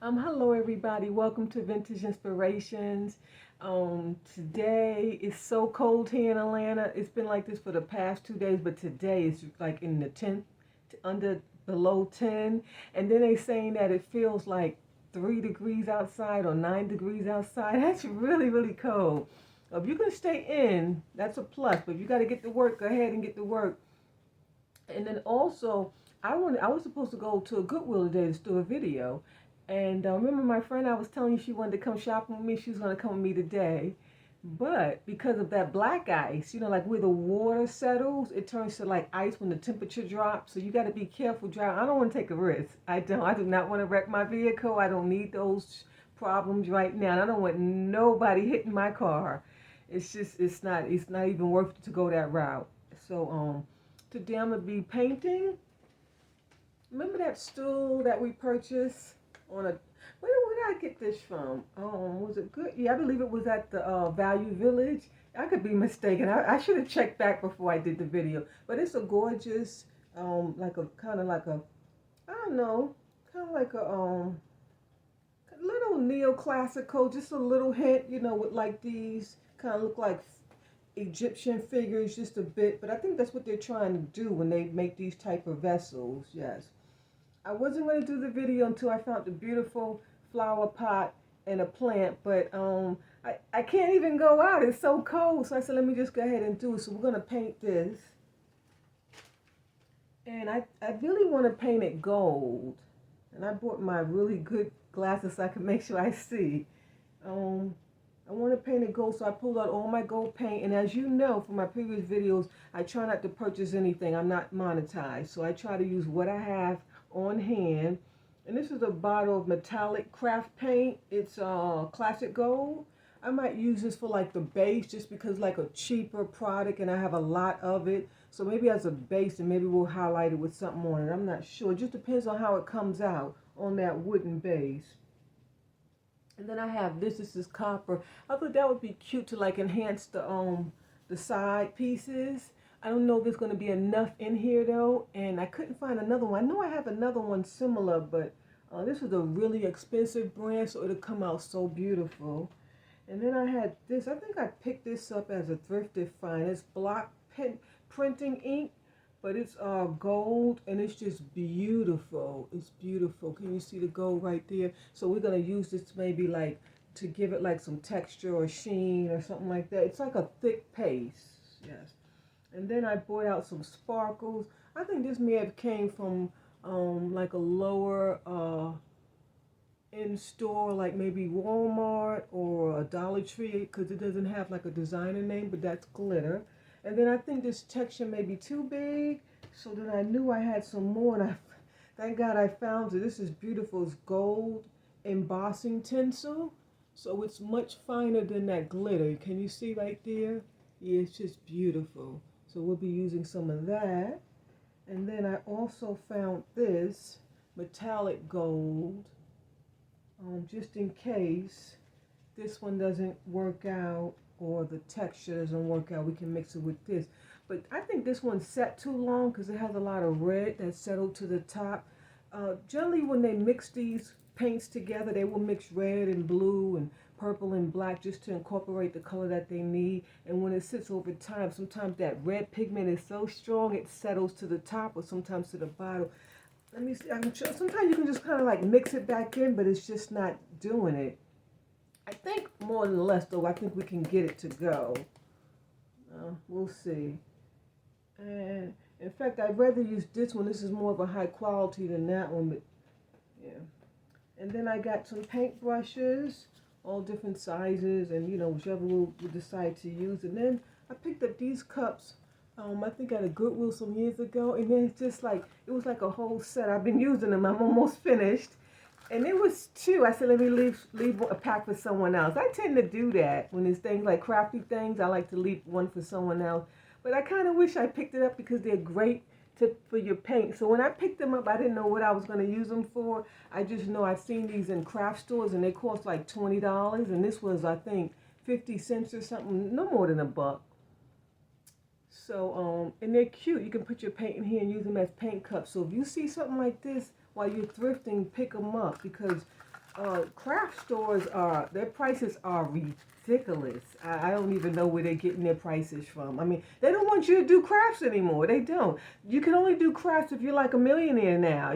Hello everybody. Welcome to Vintage Inspirations. Today is so cold here in Atlanta. It's been like this for the past 2 days, but today is like in the 10, under below 10. And then they saying that it feels like 3 degrees outside or 9 degrees outside. That's really, really cold. If you can stay in, that's a plus. But if you got to get to work, go ahead and get to work. And then also, I was supposed to go to a Goodwill today to do a video. And remember my friend I was telling you she wanted to come shopping with me? She was going to come with me today. But because of that black ice, like where the water settles, it turns to like ice when the temperature drops. So you got to be careful driving. I don't want to take a risk. I don't. I do not want to wreck my vehicle. I don't need those problems right now. And I don't want nobody hitting my car. It's not even worth it to go that route. So today I'm gonna be painting. Remember that stool that we purchased on a, where did I get this from? Was it good? Yeah, I believe it was at the Value Village. I could be mistaken. I should have checked back before I did the video. But it's a gorgeous, like a kind of like a, I don't know, kind of like a little neoclassical, just a little hint, with like these kind of look like Egyptian figures just a bit, but I think that's what they're trying to do when they make these type of vessels. Yes. I wasn't going to do the video until I found the beautiful flower pot and a plant, but I can't even go out. It's so cold. So I said, let me just go ahead and do it. So we're going to paint this. And I really want to paint it gold. And I bought my really good glasses so I can make sure I see. I want to paint it gold, so I pulled out all my gold paint. And as you know from my previous videos, I try not to purchase anything. I'm not monetized, so I try to use what I have on hand. And this is a bottle of metallic craft paint. It's classic gold. I might use this for like the base just because like a cheaper product and I have a lot of it. So maybe as a base and maybe we'll highlight it with something on it. I'm not sure. It just depends on how it comes out on that wooden base. And then I have this is copper. I thought that would be cute to like enhance the side pieces. I don't know if there's going to be enough in here though, and I couldn't find another one. I know I have another one similar, but this is a really expensive brand, so it'll come out so beautiful. And then I had this. I think I picked this up as a thrifted find. It's block pen printing ink, but it's gold and it's just beautiful. It's beautiful. Can you see the gold right there? So we're gonna use this maybe like to give it like some texture or sheen or something like that. It's like a thick paste. Yes. And then I bought out some sparkles. I think this may have came from like a lower in store, like maybe Walmart or a Dollar Tree, because it doesn't have like a designer name, but that's glitter. And then I think this texture may be too big, so then I knew I had some more, and thank God I found it. This is beautiful. It's gold embossing tinsel, so it's much finer than that glitter. Can you see right there? Yeah, it's just beautiful. So we'll be using some of that. And then I also found this metallic gold, just in case this one doesn't work out or the texture doesn't work out, we can mix it with this. But I think this one's set too long because it has a lot of red that's settled to the top. Generally when they mix these paints together, they will mix red and blue and purple and black just to incorporate the color that they need. And when it sits over time, sometimes that red pigment is so strong it settles to the top or sometimes to the bottom. Let me see. Sometimes you can just kind of like mix it back in, but it's just not doing it. I think more than less, though, I think we can get it to go. We'll see. And in fact, I'd rather use this one. This is more of a high quality than that one, but yeah. And then I got some paint brushes, all different sizes, and whichever we'll decide to use. And then I picked up these cups. I think at a Goodwill some years ago, and then it's just like it was like a whole set. I've been using them. I'm almost finished. And it was two. I said, let me leave a pack for someone else. I tend to do that when there's things like crafty things. I like to leave one for someone else. But I kind of wish I picked it up because they're great for your paint. So when I picked them up, I didn't know what I was going to use them for. I just know I've seen these in craft stores and they cost like $20. And this was, I think, 50 cents or something. No more than a buck. So, and they're cute. You can put your paint in here and use them as paint cups. So if you see something like this while you're thrifting, pick them up because craft stores their prices are ridiculous. I don't even know where they're getting their prices from. I mean, they don't want you to do crafts anymore. They don't. You can only do crafts if you're like a millionaire now.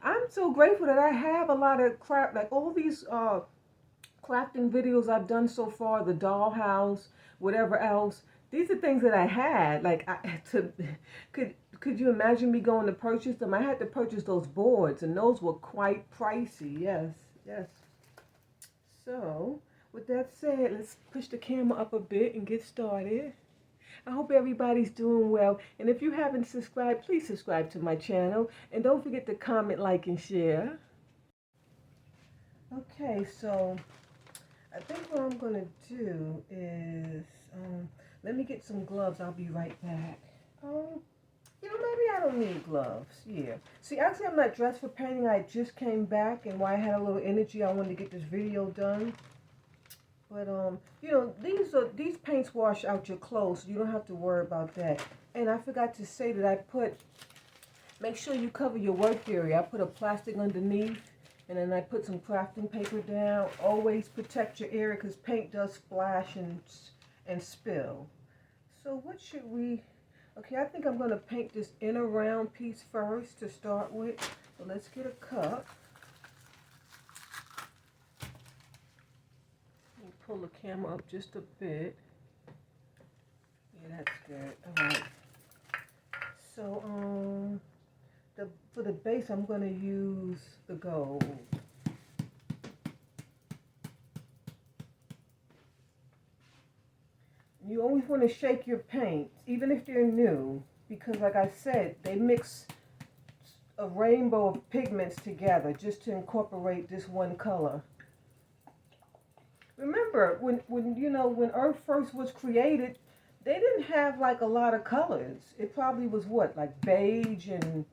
I'm so grateful that I have a lot of craft, like all these crafting videos I've done so far, the dollhouse, whatever else. These are things that I had. Like could you imagine me going to purchase them? I had to purchase those boards, and those were quite pricey. Yes, yes. So, with that said, let's push the camera up a bit and get started. I hope everybody's doing well. And if you haven't subscribed, please subscribe to my channel. And don't forget to comment, like, and share. Okay, so I think what I'm going to do is, let me get some gloves. I'll be right back. Maybe I don't need gloves. Yeah. See, actually, I'm not dressed for painting. I just came back, and while I had a little energy, I wanted to get this video done. But, these paints wash out your clothes, so you don't have to worry about that. And I forgot to say that make sure you cover your work area. I put a plastic underneath, and then I put some crafting paper down. Always protect your area because paint does splash and spill. So what should we... Okay, I think I'm going to paint this inner round piece first to start with. So let's get a cup. Let me pull the camera up just a bit. Yeah, that's good. All right. So, for the base, I'm going to use the gold. You always want to shake your paints, even if they're new, because like I said, they mix a rainbow of pigments together just to incorporate this one color. Remember, when Earth first was created, they didn't have like a lot of colors. It probably was what, like beige and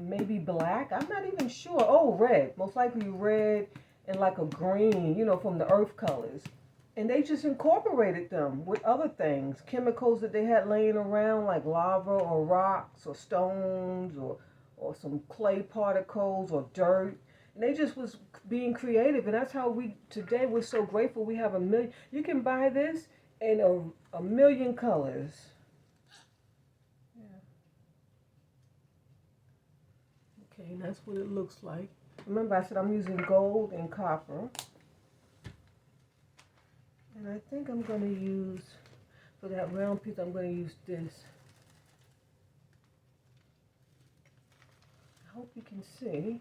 maybe black? I'm not even sure. Oh, red. Most likely red and like a green, from the earth colors. And they just incorporated them with other things, chemicals that they had laying around like lava or rocks or stones or some clay particles or dirt. And they just was being creative. And that's how today we're so grateful we have a million. You can buy this in a million colors. Okay, and that's what it looks like. Remember, I said I'm using gold and copper. And I think I'm going to use, for that round piece, I'm going to use this. I hope you can see.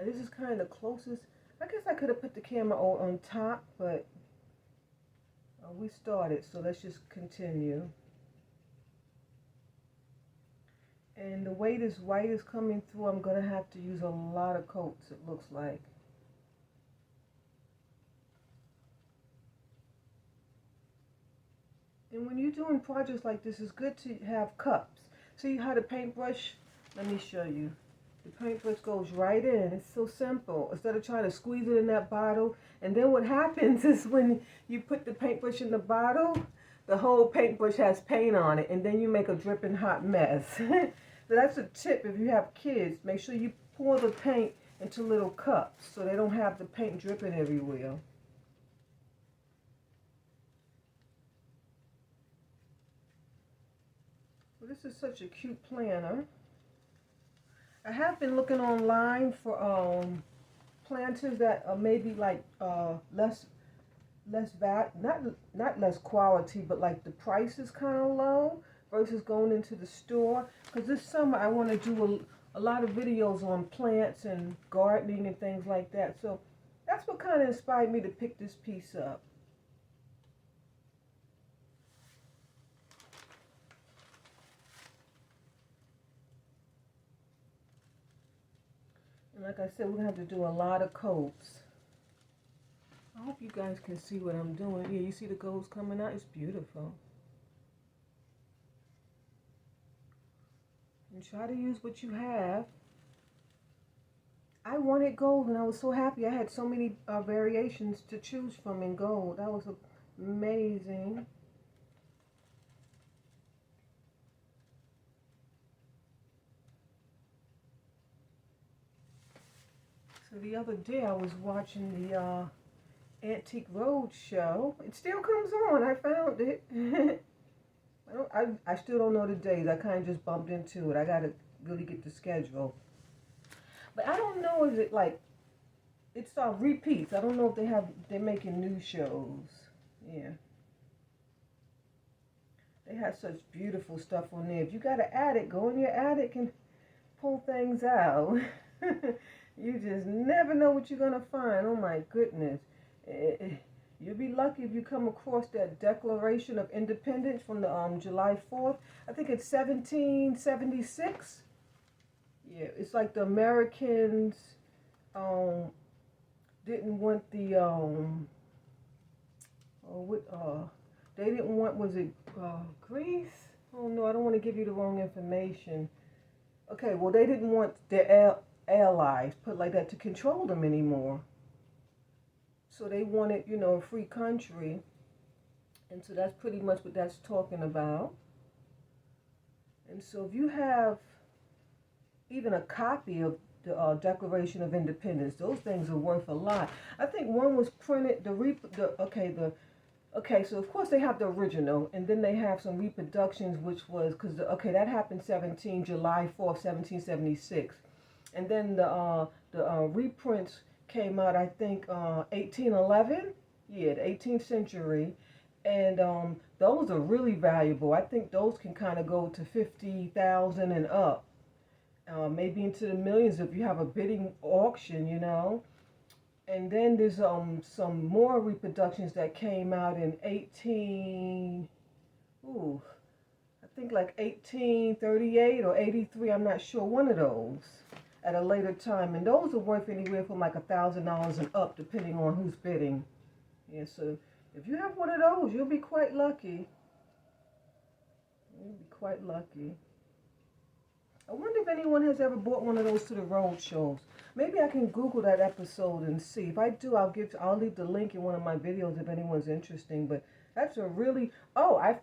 This is kind of the closest. I guess I could have put the camera on top, but we started, so let's just continue. And the way this white is coming through, I'm going to have to use a lot of coats, it looks like. And when you're doing projects like this, it's good to have cups. See how the paintbrush, let me show you. The paintbrush goes right in. It's so simple. Instead of trying to squeeze it in that bottle. And then what happens is when you put the paintbrush in the bottle, the whole paintbrush has paint on it. And then you make a dripping hot mess. So that's a tip if you have kids. Make sure you pour the paint into little cups so they don't have the paint dripping everywhere. Well, this is such a cute planner. I have been looking online for planters that are maybe like less not less quality, but like the price is kind of low versus going into the store. Because this summer I want to do a lot of videos on plants and gardening and things like that. So that's what kind of inspired me to pick this piece up. And like I said, we're going to have to do a lot of coats. I hope you guys can see what I'm doing. Yeah, you see the golds coming out? It's beautiful. And try to use what you have. I wanted gold and I was so happy. I had so many variations to choose from in gold. That was amazing. So the other day I was watching the Antique Road show. It still comes on. I found it. I still don't know the days. I kind of just bumped into it. I got to really get the schedule. But I don't know, is it like, it's repeats. I don't know if they're making new shows. Yeah. They have such beautiful stuff on there. If you got an attic, go in your attic and pull things out. You just never know what you're going to find. Oh my goodness. You'll be lucky if you come across that Declaration of Independence from the July 4th. I think it's 1776. Yeah, it's like the Americans didn't want the they didn't want, was it Greece? Oh no, I don't want to give you the wrong information. Okay, well they didn't want their allies, put like that, to control them anymore. So they wanted, a free country. And so that's pretty much what that's talking about. And so if you have even a copy of the Declaration of Independence, those things are worth a lot. I think one was printed, so of course they have the original, and then they have some reproductions, which was, that happened July 4th, 1776. And then the reprints came out, I think, 1811, the 18th century, and those are really valuable. I think those can kind of go to 50,000 and up, maybe into the millions if you have a bidding auction, And then there's some more reproductions that came out in 1838 or 83, I'm not sure, one of those at a later time, and those are worth anywhere from like $1,000 and up, depending on who's bidding. Yeah, so if you have one of those, you'll be quite lucky. I wonder if anyone has ever bought one of those to the road shows. Maybe I can Google that episode and see. If I do, I'll leave the link in one of my videos if anyone's interesting. But that's a really, I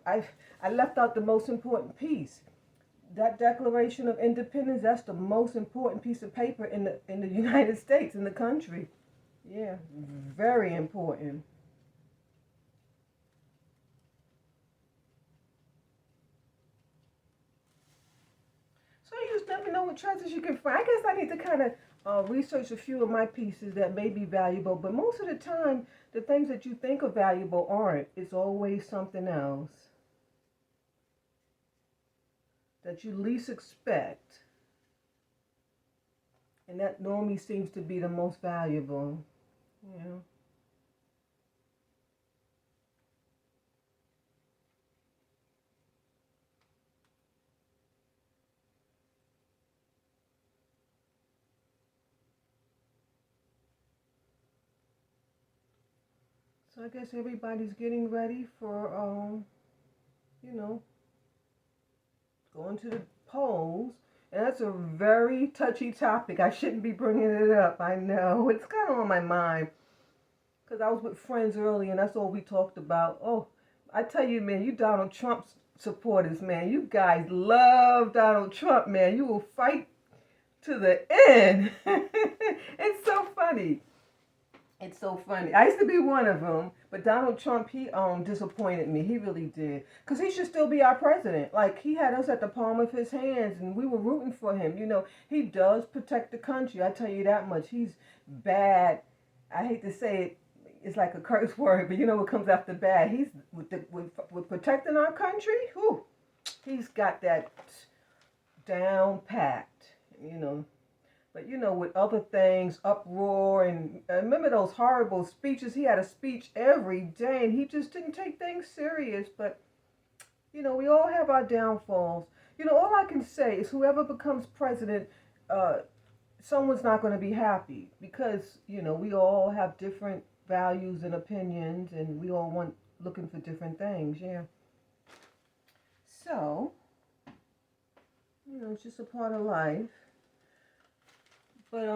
left out the most important piece. That Declaration of Independence, that's the most important piece of paper in the United States, in the country. Yeah, very important. So you just let me know what treasures you can find. I guess I need to kind of research a few of my pieces that may be valuable, but most of the time, the things that you think are valuable aren't. It's always something else that you least expect. And that normally seems to be the most valuable. So I guess everybody's getting ready for, going to the polls. And that's a very touchy topic. I shouldn't be bringing it up. I know. It's kind of on my mind. Because I was with friends earlier, and that's all we talked about. Oh, I tell you, man, you Donald Trump supporters, man. You guys love Donald Trump, man. You will fight to the end. It's so funny. It's so funny. I used to be one of them, but Donald Trump, he disappointed me. He really did. Because he should still be our president. Like, he had us at the palm of his hands, and we were rooting for him. He does protect the country. I tell you that much. He's bad. I hate to say it. It's like a curse word, but what comes after bad? He's with protecting our country. Whew, he's got that down packed, But with other things, uproar, and remember those horrible speeches? He had a speech every day, and he just didn't take things serious. But, we all have our downfalls. All I can say is whoever becomes president, someone's not going to be happy because, we all have different values and opinions, and we all looking for different things, yeah. So, it's just a part of life. But,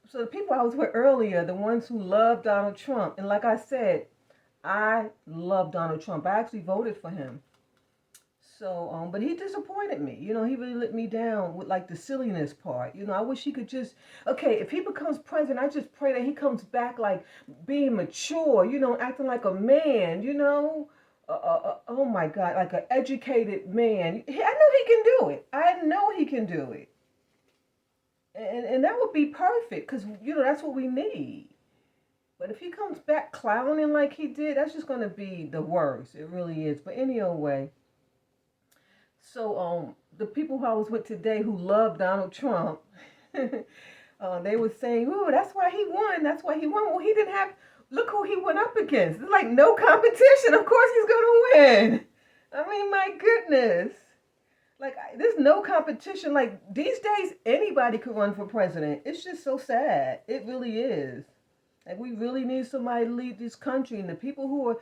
so the people I was with earlier, the ones who love Donald Trump, and like I said, I love Donald Trump. I actually voted for him. So, but he disappointed me. He really let me down with like the silliness part. I wish he could just, okay, if he becomes president, I just pray that he comes back like being mature, acting like a man. Oh my God, like an educated man. I know he can do it. I know he can do it. And that would be perfect because, that's what we need. But if he comes back clowning like he did, that's just going to be the worst. It really is. But anyway, so the people who I was with today who love Donald Trump, they were saying, "Oh, that's why he won. That's why he won." Well, he didn't have. Look who he went up against. It's like no competition. Of course he's gonna win. I mean, my goodness. Like there's no competition. Like these days, anybody could run for president. It's just so sad. It really is. Like we really need somebody to lead this country, and the people who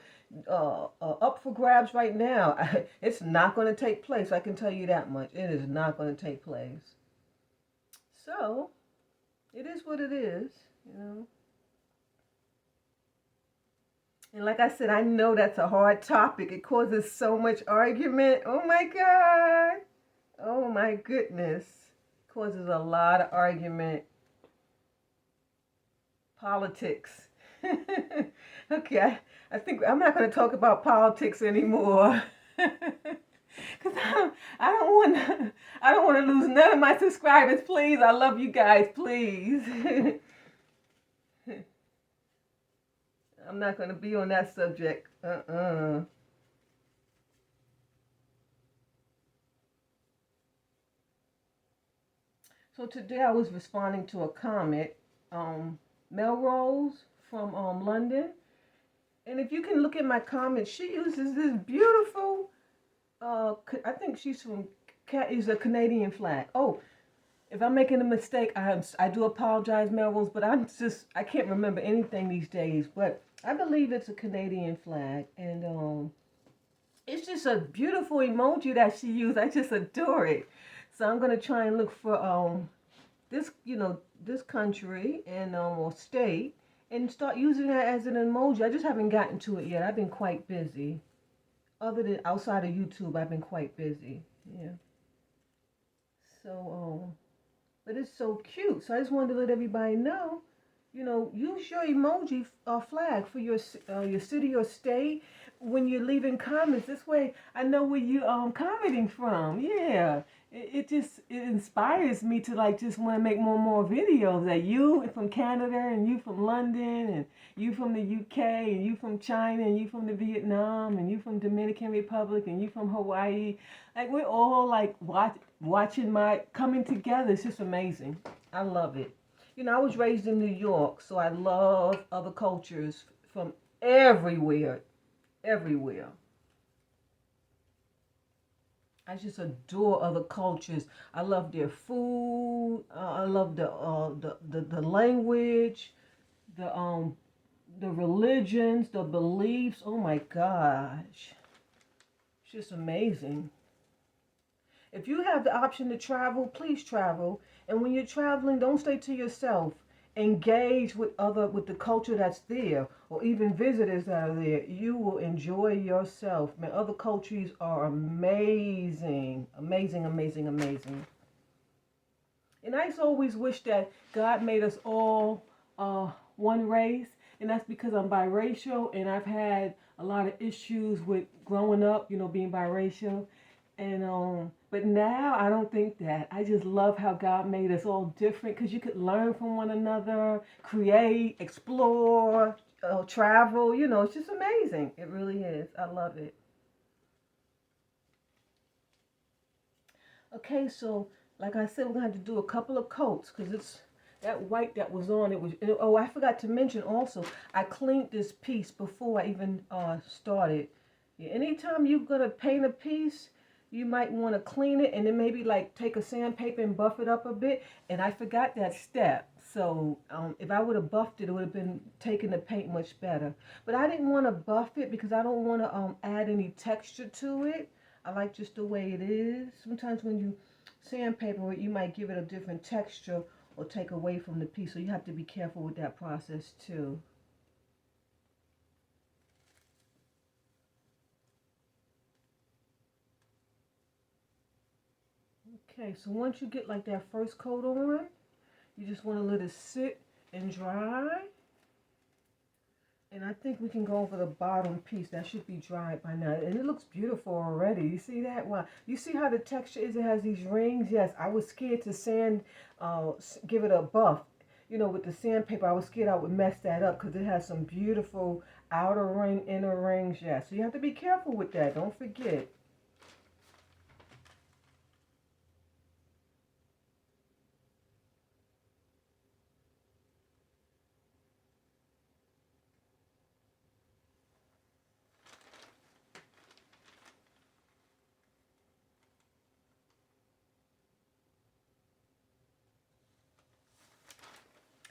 are up for grabs right now, it's not going to take place. I can tell you that much. It is not going to take place. So, it is what it is. And like I said, I know that's a hard topic. It causes so much argument. Oh my God. Oh my goodness. It causes a lot of argument. Politics. Okay, I think I'm not going to talk about politics anymore. Cause I don't want to lose none of my subscribers. Please, I love you guys. Please. I'm not going to be on that subject. So today I was responding to a comment. Melrose from London. And if you can look at my comments, she uses this beautiful, I think she's is a Canadian flag. Oh, if I'm making a mistake, I do apologize, Melrose, but I can't remember anything these days. But I believe it's a Canadian flag. And it's just a beautiful emoji that she used. I just adore it. So I'm going to try and look for this country and or state and start using that as an emoji. I just haven't gotten to it yet. I've been quite busy. Other than outside of YouTube, I've been quite busy. Yeah. So but it's so cute. So I just wanted to let everybody know, use your emoji flag for your city or state when you're leaving comments. This way I know where you commenting from. Yeah. It inspires me to like just want to make more videos. That you from Canada and you from London and you from the UK and you from China and you from the Vietnam and you from Dominican Republic and you from Hawaii. Like we're all like watching my coming together. It's just amazing. I love it. I was raised in New York, so I love other cultures from everywhere. Everywhere. I just adore other cultures. I love their food. I love the language, the religions, the beliefs. Oh my gosh, it's just amazing. If you have the option to travel, please travel. And when you're traveling, don't stay to yourself. Engage with the culture that's there, or even visitors that are there. You will enjoy yourself. Man, other cultures are amazing, amazing, amazing, amazing. And I always wish that God made us all one race, and that's because I'm biracial, and I've had a lot of issues with growing up, being biracial. And but now I don't think that. I just love how God made us all different, because you could learn from one another, create, explore, travel. It's just amazing. It really is. I love it. Okay, so like I said, we're gonna have to do a couple of coats because it's that white that was on. Oh, I forgot to mention also, I cleaned this piece before I even started. Yeah, anytime you're gonna paint a piece, you might want to clean it and then maybe like take a sandpaper and buff it up a bit. And I forgot that step. So if I would have buffed it, it would have been taking the paint much better. But I didn't want to buff it because I don't want to add any texture to it. I like just the way it is. Sometimes when you sandpaper it, you might give it a different texture or take away from the piece. So you have to be careful with that process too. Okay, so once you get like that first coat on, you just want to let it sit and dry. And I think we can go over the bottom piece. That should be dried by now. And it looks beautiful already. You see that? Wow. You see how the texture is? It has these rings. Yes, I was scared to give it a buff. You know, with the sandpaper, I was scared I would mess that up because it has some beautiful outer ring, inner rings. Yeah, so you have to be careful with that. Don't forget.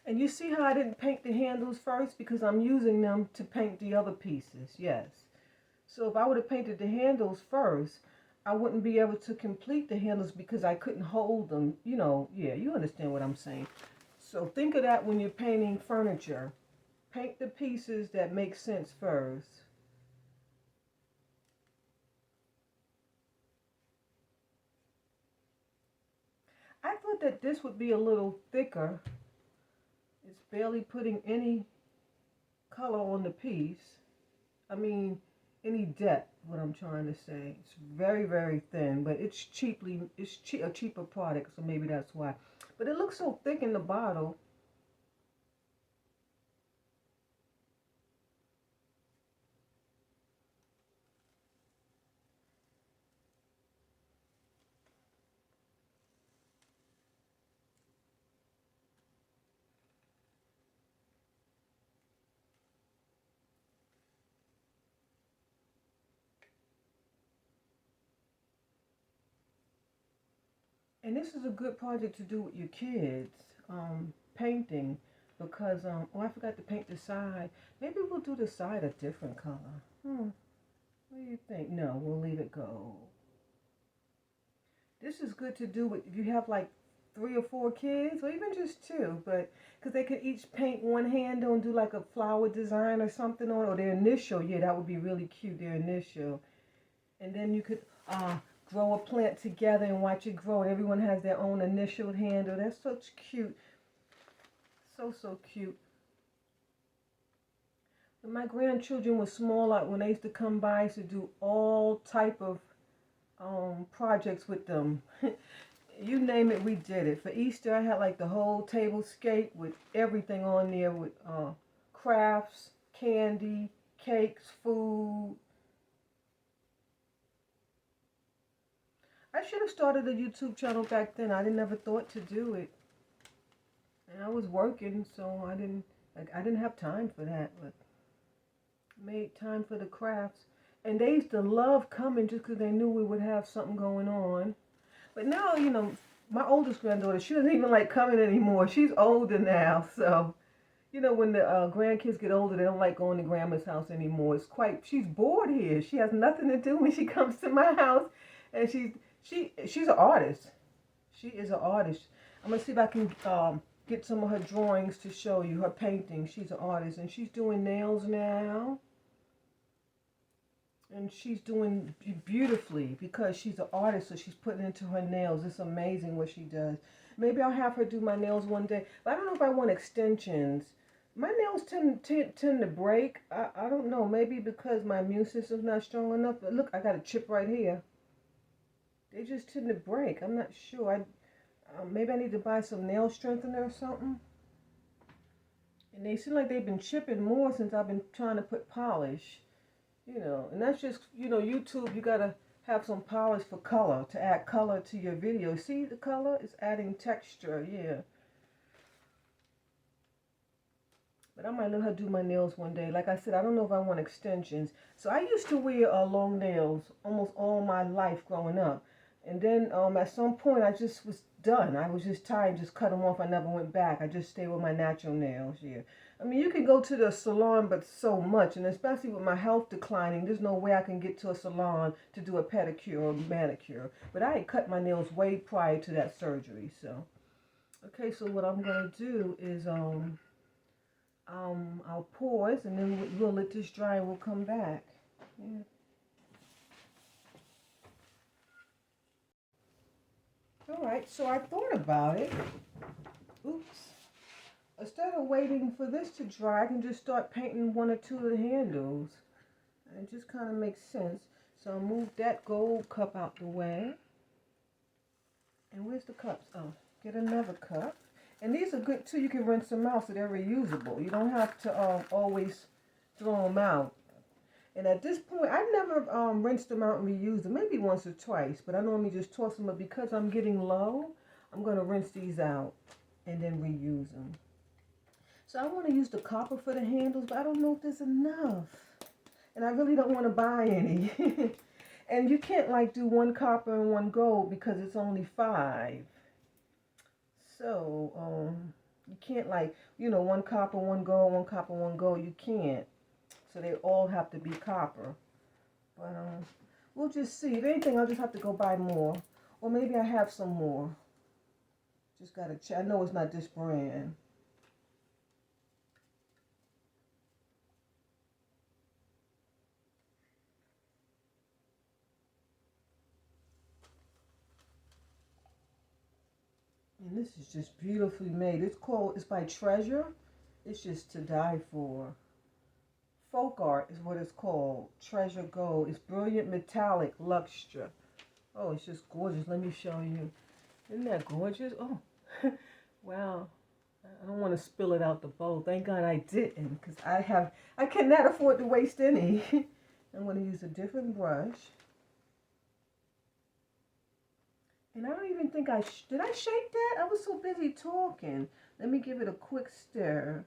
And you see how I didn't paint the handles first? Because I'm using them to paint the other pieces. Yes. So if I would have painted the handles first, I wouldn't be able to complete the handles because I couldn't hold them. You know, yeah, you understand what I'm saying. So think of that when you're painting furniture. Paint the pieces that make sense first. I thought that this would be a little thicker. It's barely putting any color on the piece. I mean, any depth, what I'm trying to say. It's very, very thin, but it's a cheaper product, so maybe that's why. But it looks so thick in the bottle. And this is a good project to do with your kids, painting, because, oh, I forgot to paint the side. Maybe we'll do the side a different color. What do you think? No, we'll leave it go. This is good to do with if you have like 3 or 4 kids, or even just two, but because they could each paint one handle and do like a flower design or something on, or their initial. Yeah, that would be really cute, their initial. And then you could grow a plant together and watch it grow. And everyone has their own initial handle. That's such cute. So, so cute. When my grandchildren were small, like when they used to come by, I used to do all type of projects with them. You name it, we did it. For Easter, I had like the whole table scape with everything on there with crafts, candy, cakes, food. I should have started a YouTube channel back then. I didn't ever thought to do it. And I was working, so I didn't have time for that, but made time for the crafts. And they used to love coming just because they knew we would have something going on. But now, you know, my oldest granddaughter, she doesn't even like coming anymore. She's older now, so you know, when the grandkids get older, they don't like going to grandma's house anymore. She's bored here. She has nothing to do when she comes to my house, and she's an artist. She is an artist. I'm gonna see if I can get some of her drawings to show you, her paintings. She's an artist, and she's doing nails now. And she's doing beautifully because she's an artist, so she's putting into her nails. It's amazing what she does. Maybe I'll have her do my nails one day. But I don't know if I want extensions. My nails tend to break. I don't know. Maybe because my immune system's not strong enough. But look, I got a chip right here. They just tend to break. I'm not sure. Maybe I need to buy some nail strengthener or something. And they seem like they've been chipping more since I've been trying to put polish. You know, and that's just, you know, YouTube, you gotta have some polish for color, to add color to your video. See the color? It's adding texture, yeah. But I might let her do my nails one day. Like I said, I don't know if I want extensions. So I used to wear long nails almost all my life growing up. And then at some point I just was done. I was just tired and just cut them off. I never went back. I just stayed with my natural nails, yeah. I mean, you can go to the salon, but so much. And especially with my health declining, there's no way I can get to a salon to do a pedicure or manicure. But I had cut my nails way prior to that surgery, so. Okay, so what I'm going to do is I'll pause, and then we'll let this dry and we'll come back. Yeah. All right, so I thought about it. Oops. Instead of waiting for this to dry, I can just start painting one or two of the handles. And it just kind of makes sense. So I'll move that gold cup out the way. And where's the cups? Oh, get another cup. And these are good too. You can rinse them out so they're reusable. You don't have to always throw them out. And at this point, I've never rinsed them out and reused them. Maybe once or twice, but I normally just toss them. But because I'm getting low, I'm going to rinse these out and then reuse them. So I want to use the copper for the handles, but I don't know if there's enough. And I really don't want to buy any. And you can't like do one copper and one gold because it's only 5. So you can't like, one copper, one gold, one copper, one gold. You can't. So they all have to be copper. But we'll just see. If anything, I'll just have to go buy more. Or maybe I have some more. Just got to check. I know it's not this brand. And this is just beautifully made. It's by Treasure. It's just to die for. Folk art is what it's called. Treasure Gold. It's brilliant metallic luxury. Oh, it's just gorgeous. Let me show you. Isn't that gorgeous? Oh, wow. I don't want to spill it out the bowl. Thank God I didn't, because I cannot afford to waste any. I'm going to use a different brush. And I don't even think did I shake that? I was so busy talking. Let me give it a quick stir.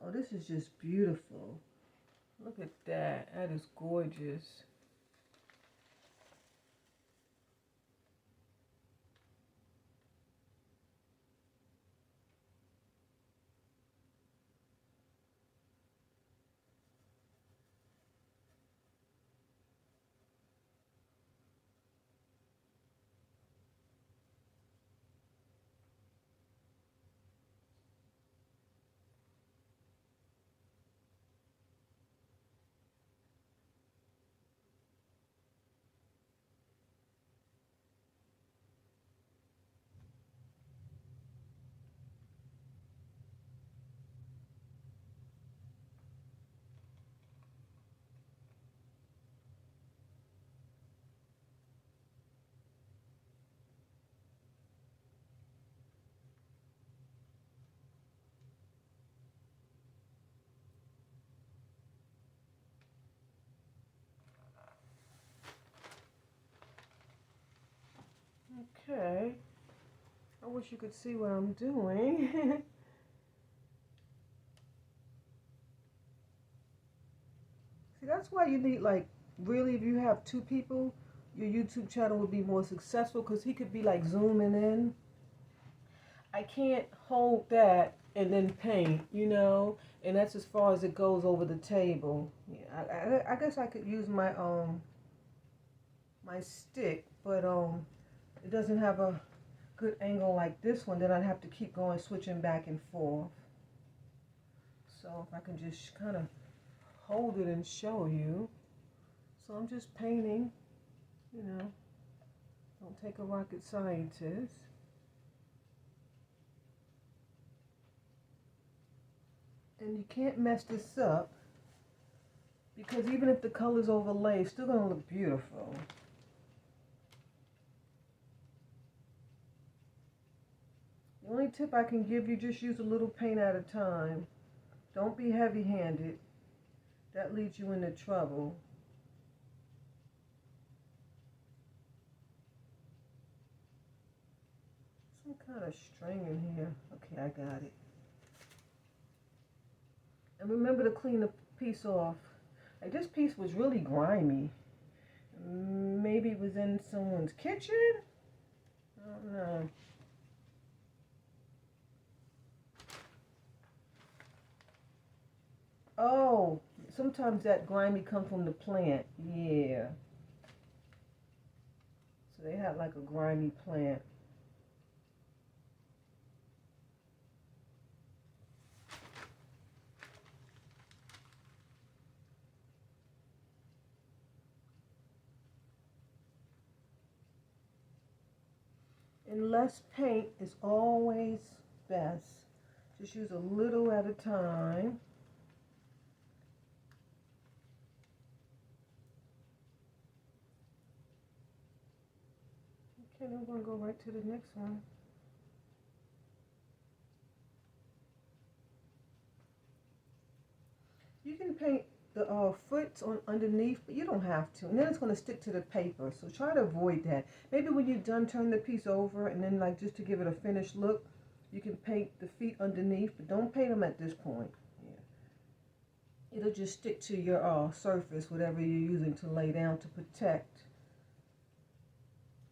Oh, this is just beautiful. Look at that. That is gorgeous. Okay. I wish you could see what I'm doing. See, that's why you need, like, really, if you have 2 people, your YouTube channel would be more successful because he could be, like, zooming in. I can't hold that and then paint, and that's as far as it goes over the table. Yeah, I guess I could use my my stick, but it doesn't have a good angle like this one. Then I'd have to keep going, switching back and forth. So if I can just kind of hold it and show you. So I'm just painting, don't take a rocket scientist. And you can't mess this up because even if the colors overlay, it's still going to look beautiful. The only tip I can give you, just use a little paint at a time. Don't be heavy-handed. That leads you into trouble. Some kind of string in here. Okay, I got it. And remember to clean the piece off. Like, this piece was really grimy. Maybe it was in someone's kitchen? I don't know. Oh, sometimes that grimy comes from the plant. Yeah. So they had like a grimy plant. And less paint is always best. Just use a little at a time. Okay, I'm going to go right to the next one. You can paint the foot on underneath, but you don't have to. And then it's going to stick to the paper, so try to avoid that. Maybe when you're done, turn the piece over, and then like just to give it a finished look, you can paint the feet underneath, but don't paint them at this point. Yeah. It'll just stick to your surface, whatever you're using to lay down to protect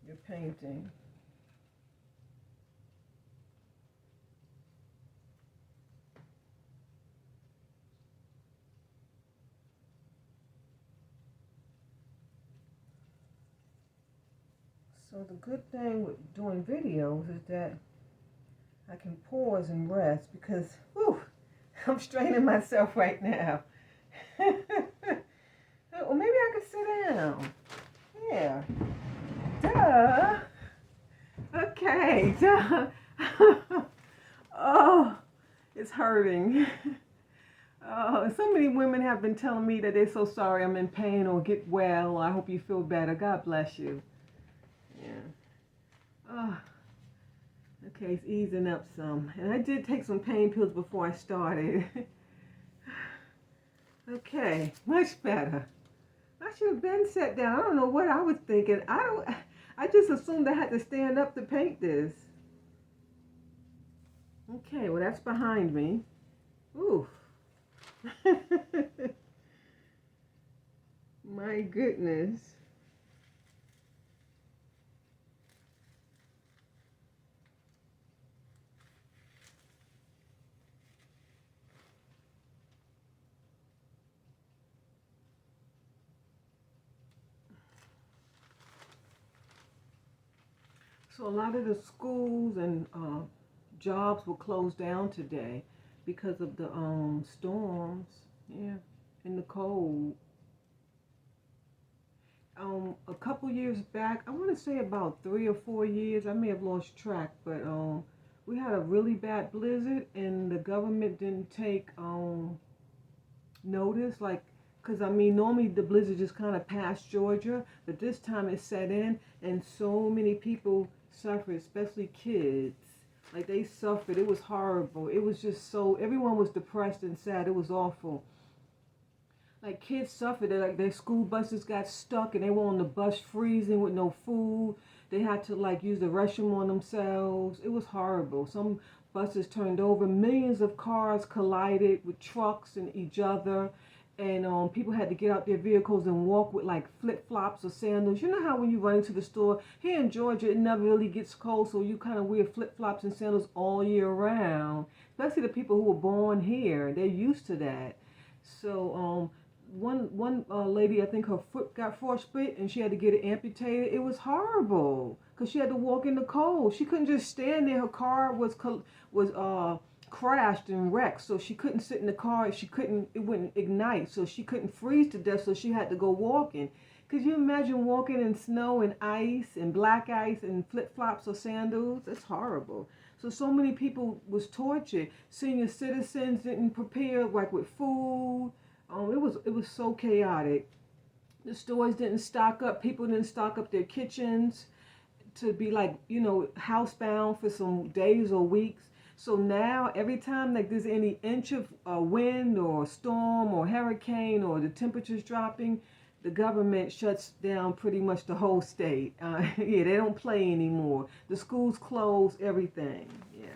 your painting. So the good thing with doing videos is that I can pause and rest because, whew, I'm straining myself right now. Or maybe I could sit down. Yeah. Duh. Okay. Duh. Oh, it's hurting. Oh, so many women have been telling me that they're so sorry I'm in pain or get well. I hope you feel better. God bless you. Yeah. Oh. Okay, it's easing up some. And I did take some pain pills before I started. Okay, much better. I should have been sat down. I don't know what I was thinking. I just assumed I had to stand up to paint this. Okay, well that's behind me. Ooh. My goodness. So a lot of the schools and jobs were closed down today because of the storms. Yeah, and the cold. A couple years back, I want to say about 3 or 4 years, I may have lost track, but we had a really bad blizzard and the government didn't take notice, like, because I mean, normally the blizzard just kind of passed Georgia, but this time it set in and so many people suffered, especially kids. Like they suffered. It was horrible. It was just so, everyone was depressed and sad. It was awful. Like kids suffered. Like their school buses got stuck and they were on the bus freezing with no food. They had to like use the restroom on themselves. It was horrible. Some buses turned over. Millions of cars collided with trucks and each other. And people had to get out their vehicles and walk with like flip-flops or sandals. You know how when you run into the store, here in Georgia, it never really gets cold, so you kind of wear flip-flops and sandals all year round. Especially the people who were born here, they're used to that. So one lady, I think her foot got frostbite and she had to get it amputated. It was horrible because she had to walk in the cold. She couldn't just stand there. Her car was crashed and wrecked, so she couldn't sit in the car. It wouldn't ignite, so she couldn't freeze to death, so she had to go walking. Could you imagine walking in snow and ice and black ice and flip-flops or sandals? That's horrible. So many people was tortured. Senior citizens didn't prepare like with food. It was so chaotic. The stores didn't stock up. People didn't stock up their kitchens to be like, housebound for some days or weeks. So now every time like there's any inch of wind or storm or hurricane or the temperature's dropping, the government shuts down pretty much the whole state. Yeah, they don't play anymore. The schools close, everything. Yeah.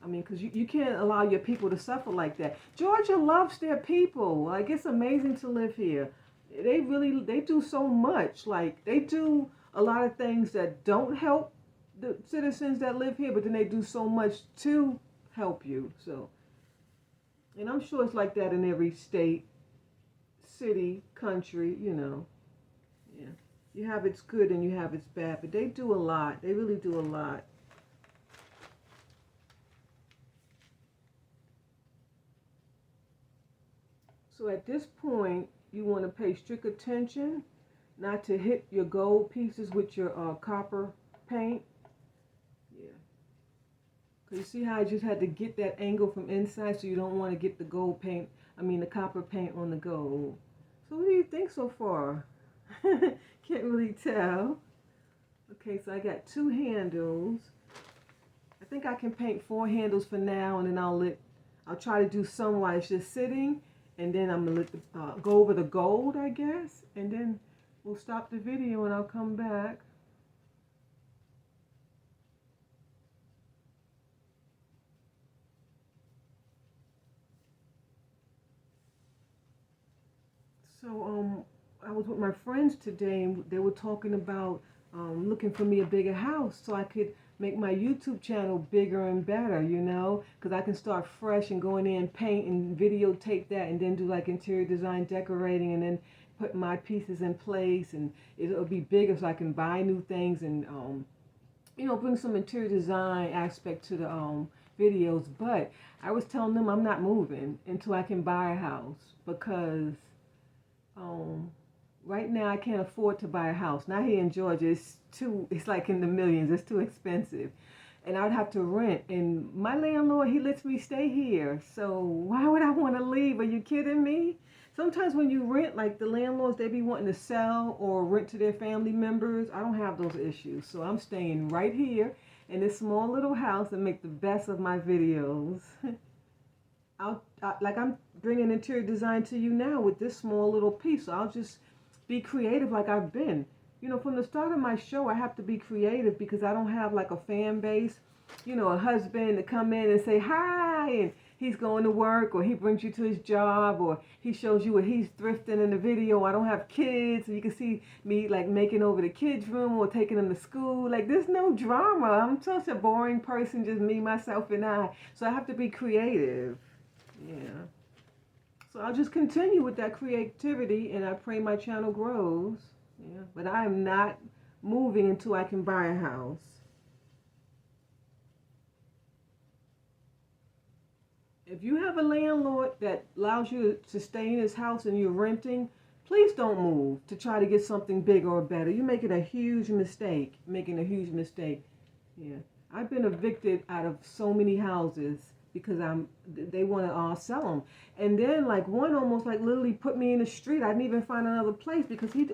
I mean, because you can't allow your people to suffer like that. Georgia loves their people. Like, it's amazing to live here. They do so much. Like, they do a lot of things that don't help the citizens that live here, but then they do so much to help you. So, and I'm sure it's like that in every state, city, country, Yeah. You have its good and you have its bad, but they do a lot. They really do a lot. So at this point, you want to pay strict attention not to hit your gold pieces with your copper paint. Cause you see how I just had to get that angle from inside, so you don't want to get the gold paint, the copper paint on the gold. So what do you think so far? Can't really tell. Okay, so I got 2 handles. I think I can paint 4 handles for now, and then I'll try to do some while it's just sitting, and then I'm gonna go over the gold, I guess, and then we'll stop the video and I'll come back. So I was with my friends today, and they were talking about looking for me a bigger house so I could make my YouTube channel bigger and better, because I can start fresh and go in there and paint and videotape that, and then do like interior design, decorating, and then put my pieces in place, and it'll be bigger so I can buy new things and bring some interior design aspect to the videos. But I was telling them I'm not moving until I can buy a house, because right now I can't afford to buy a house. Not here in Georgia. It's like in the millions. It's too expensive. And I'd have to rent. And my landlord, he lets me stay here. So why would I want to leave? Are you kidding me? Sometimes when you rent, like the landlords, they be wanting to sell or rent to their family members. I don't have those issues. So I'm staying right here in this small little house and make the best of my videos. I'm bringing interior design to you now with this small little piece. So I'll just be creative like I've been. From the start of my show, I have to be creative because I don't have like a fan base, a husband to come in and say hi, and he's going to work, or he brings you to his job, or he shows you what he's thrifting in the video. I don't have kids, so you can see me like making over the kids' room or taking them to school. Like, there's no drama. I'm such a boring person, just me, myself, and I. So I have to be creative. Yeah. So I'll just continue with that creativity, and I pray my channel grows. Yeah. But I am not moving until I can buy a house. If you have a landlord that allows you to stay in his house and you're renting, please don't move to try to get something bigger or better. You're making a huge mistake. Yeah. I've been evicted out of so many houses because they want to sell them, and then like one almost like literally put me in the street. I didn't even find another place because he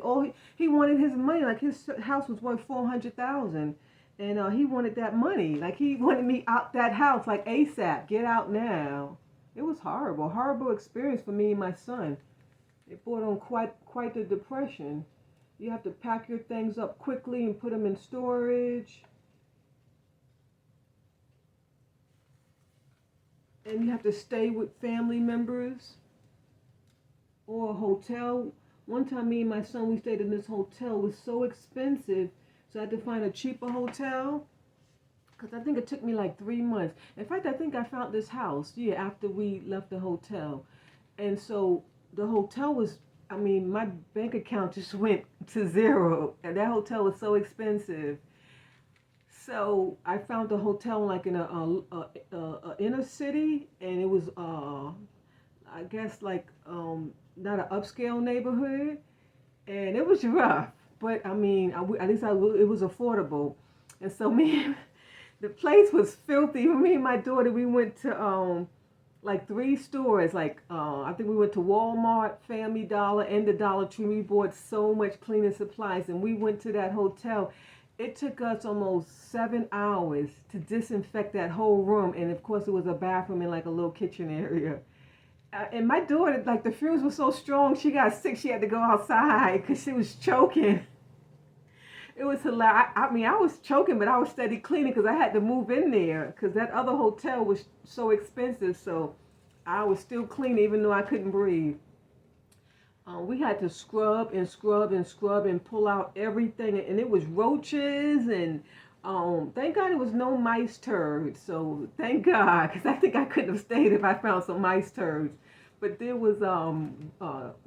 wanted his money. Like, his house was worth $400,000, and he wanted that money. Like, he wanted me out that house like ASAP. Get out now. It was horrible experience for me and my son. It brought on quite the depression. You have to pack your things up quickly and put them in storage. And you have to stay with family members or a hotel. One time, me and my son, we stayed in this hotel. It was so expensive, so I had to find a cheaper hotel, because I think it took me like 3 months. In fact, I think I found this house, after we left the hotel. And so the hotel was, my bank account just went to zero, and that hotel was so expensive. So I found a hotel like in a inner city, and it was I guess like not an upscale neighborhood, and it was rough, but at least it was affordable. And so the place was filthy. Me and my daughter, we went to like 3 stores. Like I think we went to Walmart, Family Dollar, and the Dollar Tree. We bought so much cleaning supplies, and we went to that hotel. It took us almost 7 hours to disinfect that whole room. And of course, it was a bathroom and like a little kitchen area. And my daughter, like, the fumes were so strong, she got sick. She had to go outside because she was choking. It was hilarious. I was choking, but I was steady cleaning because I had to move in there because that other hotel was so expensive. So I was still cleaning even though I couldn't breathe. We had to scrub and pull out everything, and it was roaches, and thank God it was no mice turds. So thank God, because I think I couldn't have stayed if I found some mice turds. But there was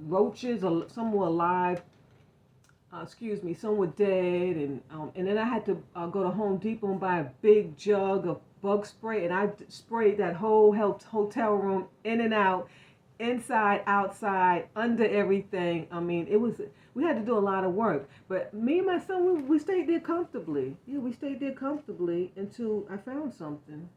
roaches, some were alive. Some were dead, and then I had to go to Home Depot and buy a big jug of bug spray, and I sprayed that whole hotel room in and out. Inside, outside, under everything. We had to do a lot of work. But me and my son, we stayed there comfortably. Yeah, we stayed there comfortably until I found something.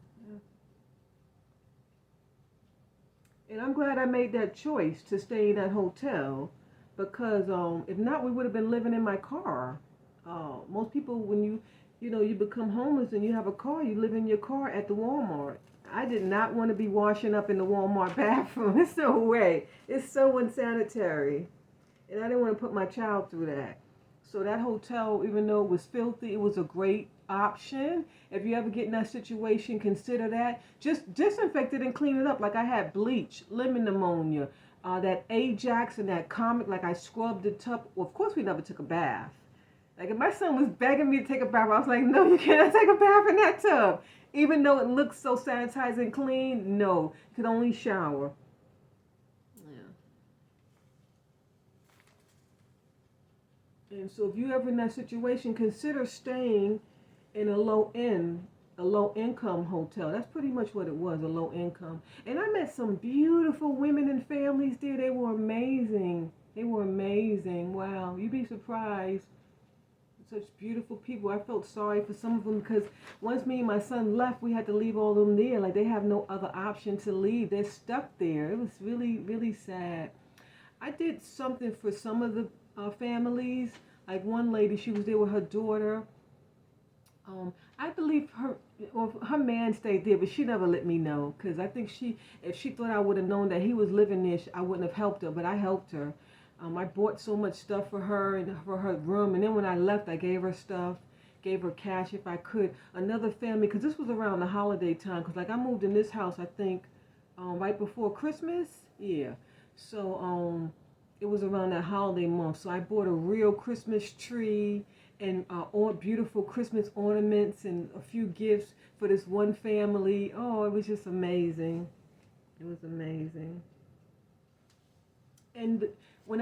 And I'm glad I made that choice to stay in that hotel because if not, we would have been living in my car. Most people, when you become homeless and you have a car, you live in your car at the Walmart. I did not want to be washing up in the Walmart bathroom. It's no way. It's so unsanitary. And I didn't want to put my child through that. So that hotel, even though it was filthy, it was a great option. If you ever get in that situation, consider that. Just disinfect it and clean it up. Like I had bleach, lemon pneumonia, that Ajax and that Comic, like I scrubbed the tub. Well, of course we never took a bath. Like if my son was begging me to take a bath, I was like, no, you cannot take a bath in that tub. Even though it looks so sanitized and clean, no, you could only shower. And so if you ever in that situation, consider staying in a low income hotel. That's pretty much what it was, a low income. And I met some beautiful women and families there. They were amazing. They were amazing. Wow, you'd be surprised. Such beautiful people. I felt sorry for some of them because once me and my son left, we had to leave all of them there. Like they have no other option to leave. They're stuck there. It was really, really sad. I did something for some of the families. Like one lady, she was there with her daughter. I believe her man stayed there, but she never let me know because I think if she thought I would have known that he was living there, I wouldn't have helped her. But I helped her. I bought so much stuff for her and for her room, and then when I left, I gave her stuff, gave her cash if I could. Another family, because this was around the holiday time, because like I moved in this house, I think, right before Christmas. Yeah. So it was around that holiday month. So I bought a real Christmas tree and all beautiful Christmas ornaments and a few gifts for this one family. Oh, it was just amazing. It was amazing. And when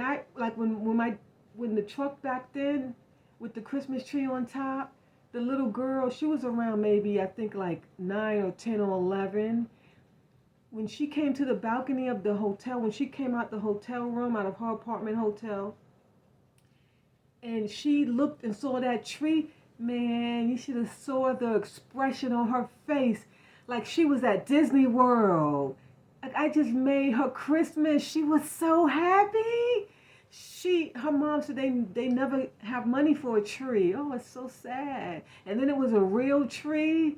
the truck backed in with the Christmas tree on top, the little girl, she was around maybe I think like 9 or 10 or 11. When she came to the balcony of the hotel, when she came out the hotel room, out of her apartment hotel, and she looked and saw that tree, man, you should have saw the expression on her face like she was at Disney World. Like I just made her Christmas. She was so happy. Her mom said they never have money for a tree. Oh, it's so sad. And then it was a real tree.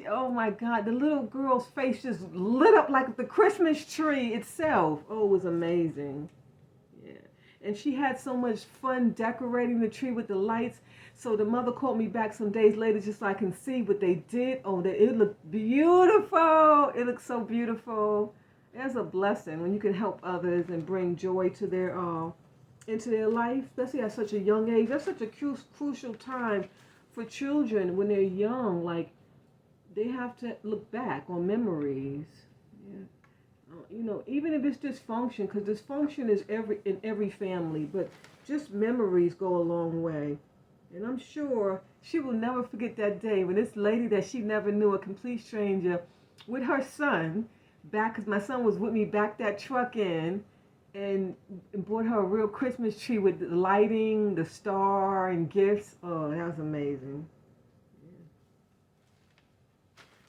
Oh my God, the little girl's face just lit up like the Christmas tree itself. Oh, it was amazing. Yeah. And she had so much fun decorating the tree with the lights. So the mother called me back some days later just so I can see what they did. Oh, it looked beautiful. It looked so beautiful. It's a blessing when you can help others and bring joy to into their life, especially at such a young age. That's such a crucial time for children when they're young. Like, they have to look back on memories. Yeah. Even if it's dysfunction, because dysfunction is in every family, but just memories go a long way. And I'm sure she will never forget that day when this lady that she never knew, a complete stranger, with her son, because my son was with me, backed that truck in and bought her a real Christmas tree with the lighting, the star, and gifts. Oh, that was amazing.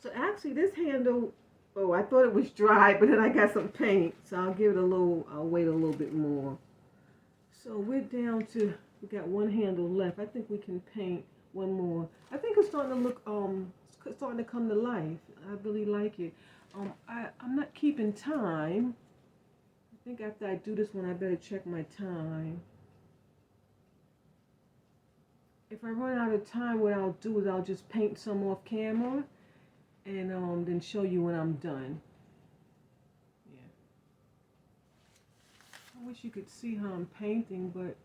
So actually this handle, I thought it was dry, but then I got some paint. So I'll wait a little bit more. So we're down to, we got one handle left. I think we can paint one more. I think it's starting to look, starting to come to life. I really like it. I'm not keeping time. I think after I do this one, I better check my time. If I run out of time, what I'll do is I'll just paint some off camera and then show you when I'm done. Yeah. I wish you could see how I'm painting, but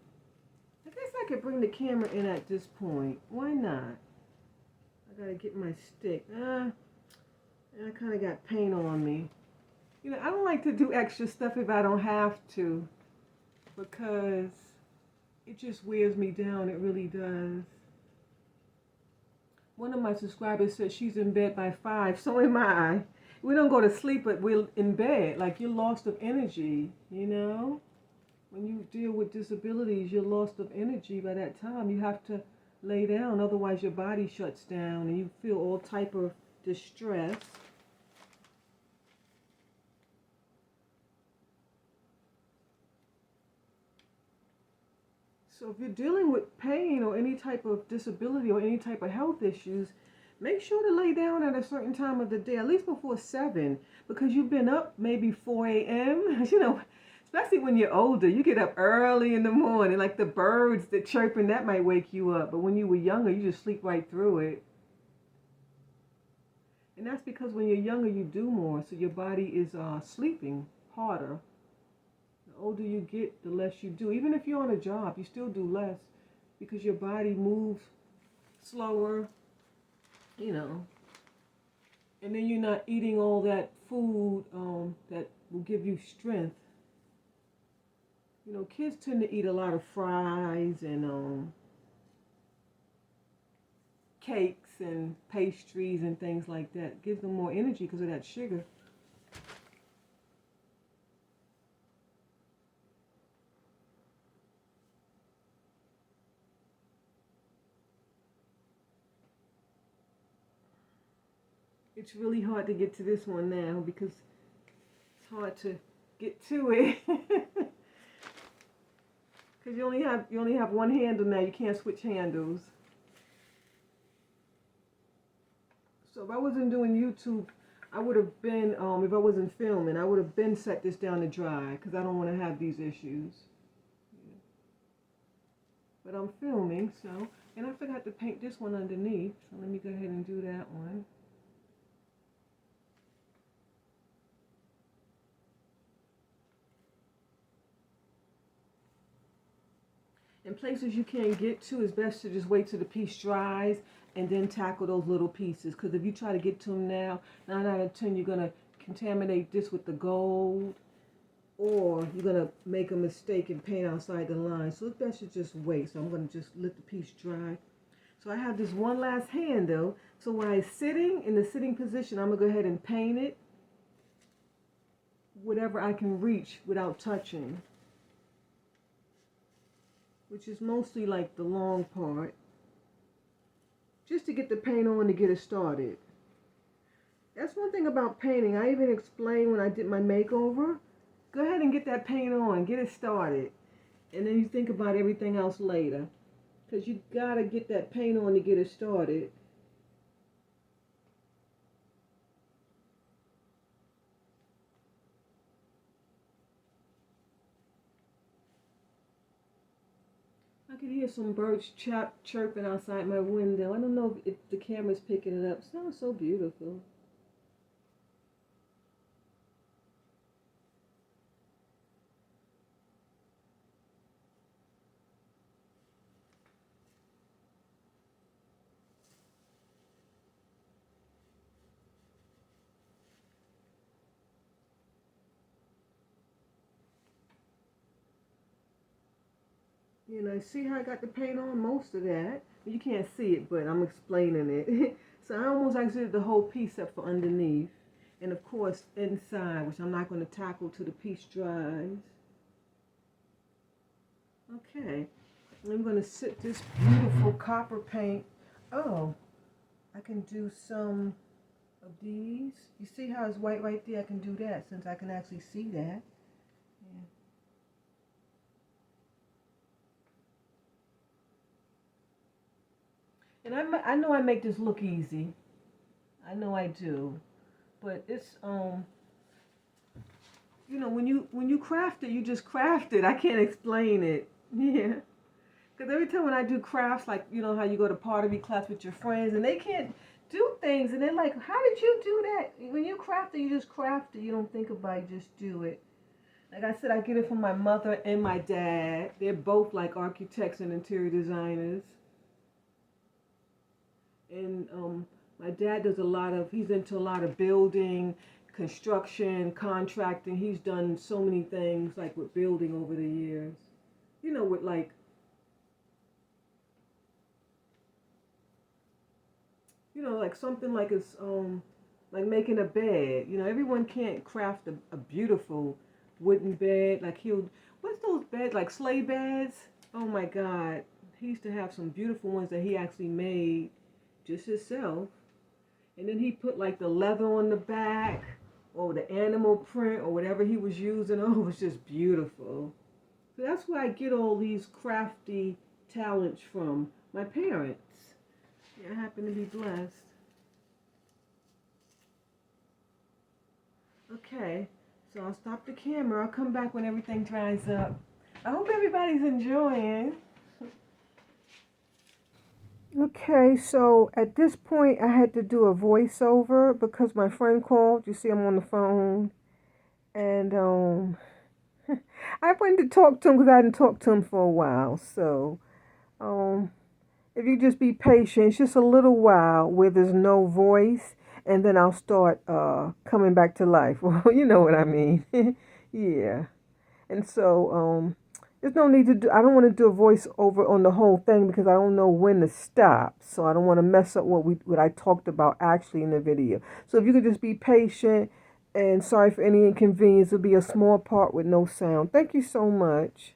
I guess I could bring the camera in at this point. Why not? I gotta get my stick. I kind of got paint on me. I don't like to do extra stuff if I don't have to, because it just wears me down. It really does. One of my subscribers said she's in bed by 5. So am I. We don't go to sleep, but we're in bed. Like, you're lost of energy, When you deal with disabilities, you're lost of energy by that time. You have to lay down, otherwise your body shuts down and you feel all type of distress. So if you're dealing with pain or any type of disability or any type of health issues, make sure to lay down at a certain time of the day, at least before 7, because you've been up maybe 4 a.m. You know, especially when you're older, you get up early in the morning, like the birds that chirping, that might wake you up. But when you were younger, you just sleep right through it. And that's because when you're younger, you do more, so your body is sleeping harder. The older you get, the less you do. Even if you're on a job, you still do less because your body moves slower, you know. And then you're not eating all that food that will give you strength. You know, kids tend to eat a lot of fries and cakes and pastries and things like that. It gives them more energy because of that sugar. It's really hard to get to this one now because it's hard to get to it. Because you only have one handle now. You can't switch handles. So if I wasn't doing YouTube, I would have been, if I wasn't filming, I would have been set this down to dry because I don't want to have these issues. But I'm filming, so, and I forgot to paint this one underneath. So let me go ahead and do that one. In places you can't get to, it's best to just wait till the piece dries and then tackle those little pieces. Because if you try to get to them now, 9 out of 10 you're going to contaminate this with the gold, or you're going to make a mistake and paint outside the line. So it's best to just wait. So I'm going to just let the piece dry. So I have this one last handle. So when I'm sitting in the sitting position, I'm going to go ahead and paint it whatever I can reach without touching, which is mostly like the long part, just to get the paint on to get it started. That's one thing about painting. I even explained when I did my makeover, go ahead and get that paint on, get it started, and then you think about everything else later, because you gotta get that paint on to get it started. I could hear some birds chirping outside my window. I don't know if the camera's picking it up. It sounds so beautiful. You know, see how I got the paint on? Most of that. You can't see it, but I'm explaining it. So I almost exited the whole piece up for underneath. And of course, inside, which I'm not going to tackle till the piece dries. Okay. I'm going to sit this beautiful copper paint. Oh, I can do some of these. You see how it's white right there? I can do that since I can actually see that. Yeah. And I know I make this look easy. I know I do. But it's you know, when you craft it, you just craft it. I can't explain it. Yeah. Because every time when I do crafts, like, you know how you go to pottery class with your friends and they can't do things and they're like, how did you do that? When you craft it, you just craft it. You don't think about it, you just do it. Like I said, I get it from my mother and my dad. They're both like architects and interior designers. And my dad does he's into a lot of building, construction, contracting. He's done so many things like with building over the years. You know, with like, you know, like something like it's like making a bed. You know, everyone can't craft a beautiful wooden bed. Like what's those beds, like sleigh beds? Oh my God. He used to have some beautiful ones that he actually made just himself. And then he put like the leather on the back or the animal print or whatever he was using. Oh, it was just beautiful. That's where I get all these crafty talents from. My parents. Yeah, I happen to be blessed. Okay, so I'll stop the camera. I'll come back when everything dries up. I hope everybody's enjoying. Okay, so at this point I had to do a voiceover because my friend called. You see I'm on the phone. And I went to talk to him because I hadn't talked to him for a while. So um, if you just be patient, it's just a little while where there's no voice, and then I'll start coming back to life. Well, you know what I mean. Yeah. And so there's no need to do, I don't want to do a voiceover on the whole thing because I don't know when to stop. So I don't want to mess up what I talked about actually in the video. So if you could just be patient, and sorry for any inconvenience, it'll be a small part with no sound. Thank you so much.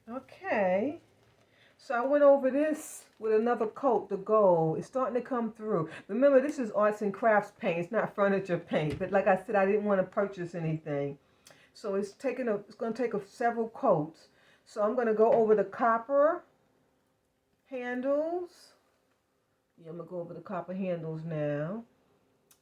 Okay. So I went over this with another coat, the gold. It's starting to come through. Remember, this is arts and crafts paint. It's not furniture paint. But like I said, I didn't want to purchase anything. So it's going to take several coats. So I'm going to go over the copper handles. Yeah, I'm going to go over the copper handles now.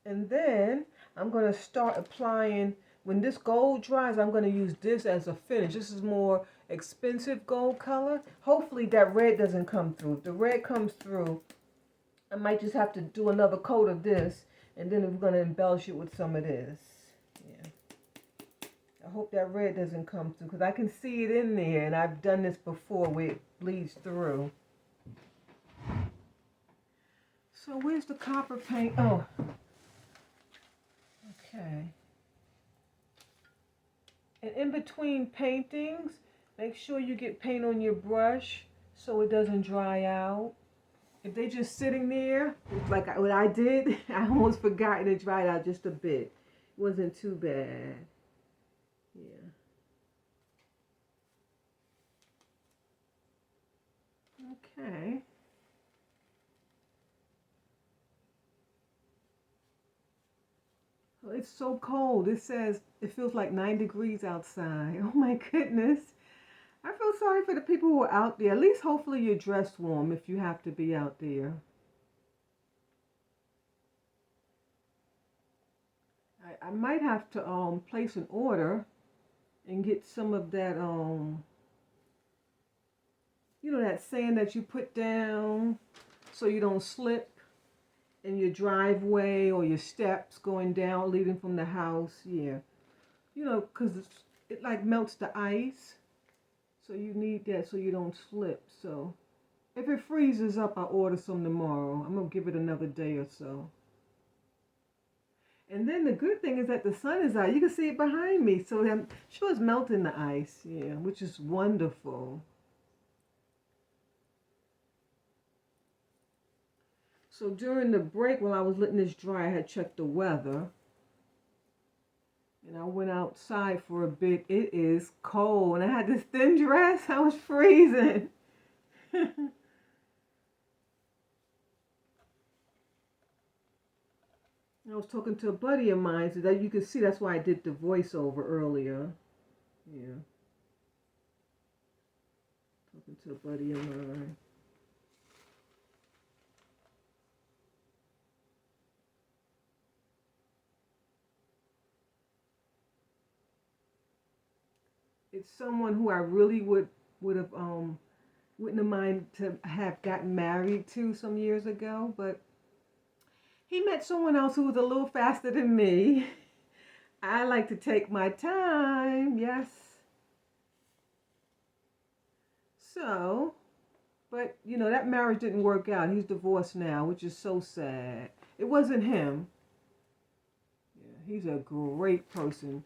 And then I'm going to start applying, when this gold dries, I'm going to use this as a finish. This is more expensive gold color. Hopefully that red doesn't come through. If the red comes through, I might just have to do another coat of this, and then we're going to embellish it with some of this. Yeah. I hope that red doesn't come through, because I can see it in there, and I've done this before where it bleeds through. So where's the copper paint? Oh, okay. And in between paintings, make sure you get paint on your brush so it doesn't dry out. If they're just sitting there, like what I did, I almost forgot it dried out just a bit. It wasn't too bad. Yeah. Okay. Well, it's so cold. It says it feels like 9 degrees outside. Oh my goodness. I feel sorry for the people who are out there. At least hopefully you're dressed warm if you have to be out there. I might have to place an order and get some of that you know, that sand that you put down so you don't slip in your driveway or your steps going down leading from the house. Yeah, you know, because it like melts the ice, so you need that so you don't slip. So if it freezes up, I'll order some tomorrow. I'm gonna give it another day or so. And then the good thing is that the sun is out. You can see it behind me, so I'm sure it's melting the ice. Yeah, which is wonderful. So during the break, while I was letting this dry, I had checked the weather. And I went outside for a bit. It is cold. And I had this thin dress. I was freezing. I was talking to a buddy of mine. So that you can see that's why I did the voiceover earlier. Yeah. Talking to a buddy of mine. It's someone who I really would have wouldn't have mind to have gotten married to some years ago, but he met someone else who was a little faster than me. I like to take my time, yes. So, but you know, that marriage didn't work out. He's divorced now, which is so sad. It wasn't him. Yeah, he's a great person.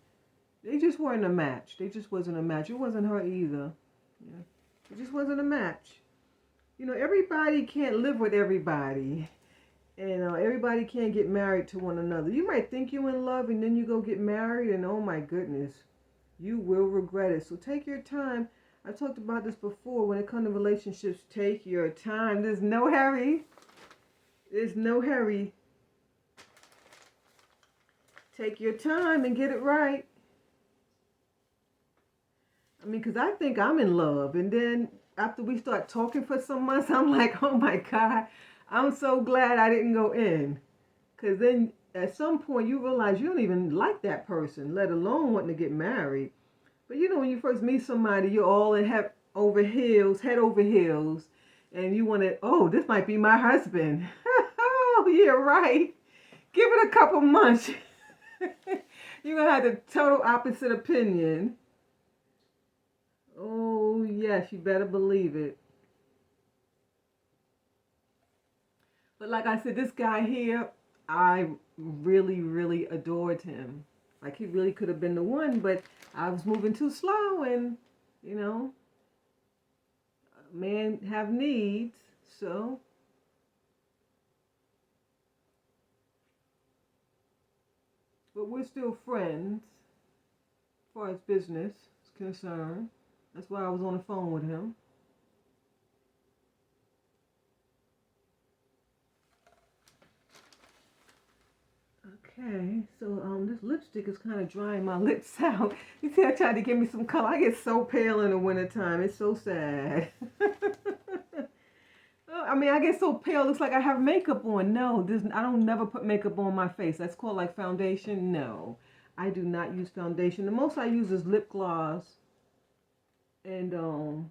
They just weren't a match. They just wasn't a match. It wasn't her either. Yeah. It just wasn't a match. You know, everybody can't live with everybody. And everybody can't get married to one another. You might think you're in love and then you go get married and oh my goodness, you will regret it. So take your time. I talked about this before. When it comes to relationships, take your time. There's no hurry. There's no hurry. Take your time and get it right. I mean, because I think I'm in love. And then after we start talking for some months, I'm like, oh my God, I'm so glad I didn't go in. Because then at some point you realize you don't even like that person, let alone wanting to get married. But you know, when you first meet somebody, you're all in head over heels, and you want to, oh, this might be my husband. Oh, yeah, right. Give it a couple months. You're going to have the total opposite opinion. Oh, yes, you better believe it. But like I said, this guy here, I really, really adored him. Like he really could have been the one, but I was moving too slow and, you know, men have needs, so. But we're still friends as far as business is concerned. That's why I was on the phone with him. Okay, so this lipstick is kind of drying my lips out. You see, I tried to give me some color. I get so pale in the wintertime. It's so sad. I mean, I get so pale. Looks like I have makeup on. No, I don't never put makeup on my face. That's called like foundation. No, I do not use foundation. The most I use is lip gloss. And oh,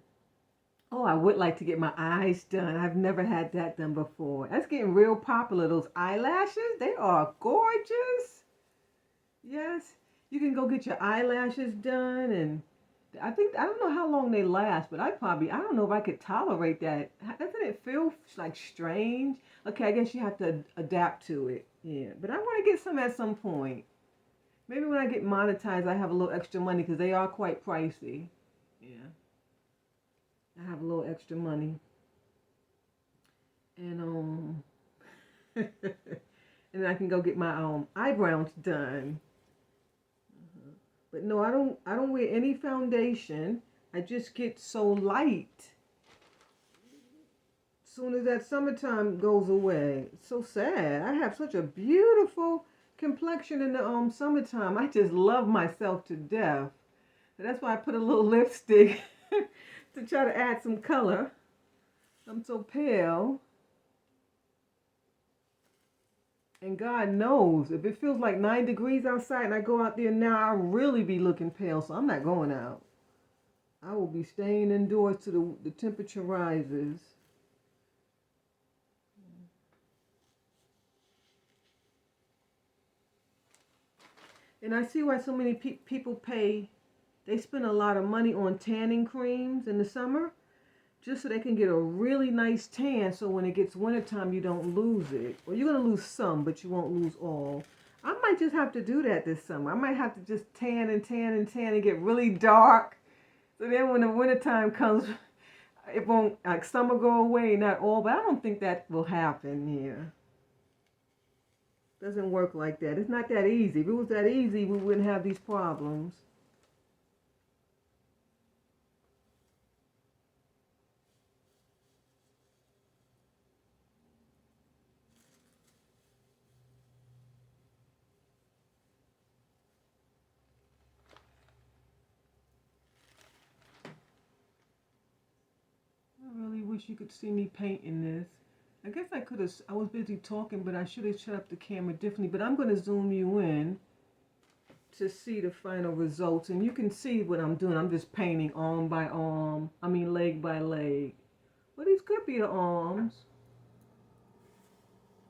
I would like to get my eyes done. I've never had that done before. That's getting real popular. Those eyelashes, they are gorgeous. Yes, you can go get your eyelashes done, and I don't know how long they last, but I don't know if I could tolerate that. Doesn't it feel like strange? Okay, I guess you have to adapt to it. Yeah, but I want to get some at some point. Maybe when I get monetized, I have a little extra money because they are quite pricey. Yeah, I have a little extra money, and and I can go get my eyebrows done. But no, I don't wear any foundation. I just get so light. As soon as that summertime goes away. It's so sad. I have such a beautiful complexion in the summertime. I just love myself to death. So that's why I put a little lipstick to try to add some color. I'm so pale. And God knows, if it feels like 9 degrees outside and I go out there now, I'll really be looking pale. So I'm not going out. I will be staying indoors till the temperature rises. And I see why so many people they spend a lot of money on tanning creams in the summer just so they can get a really nice tan so when it gets wintertime you don't lose it. Well, you're going to lose some, but you won't lose all. I might just have to do that this summer. I might have to just tan and tan and tan and get really dark. So then when the wintertime comes, it won't, like summer go away, not all, but I don't think that will happen, yeah. Doesn't work like that. It's not that easy. If it was that easy, we wouldn't have these problems. I really wish you could see me painting this. I guess I could have, I was busy talking, but I should have shut up the camera differently. But I'm going to zoom you in to see the final results. And you can see what I'm doing. I'm just painting arm by arm. I mean leg by leg. Well, these could be the arms.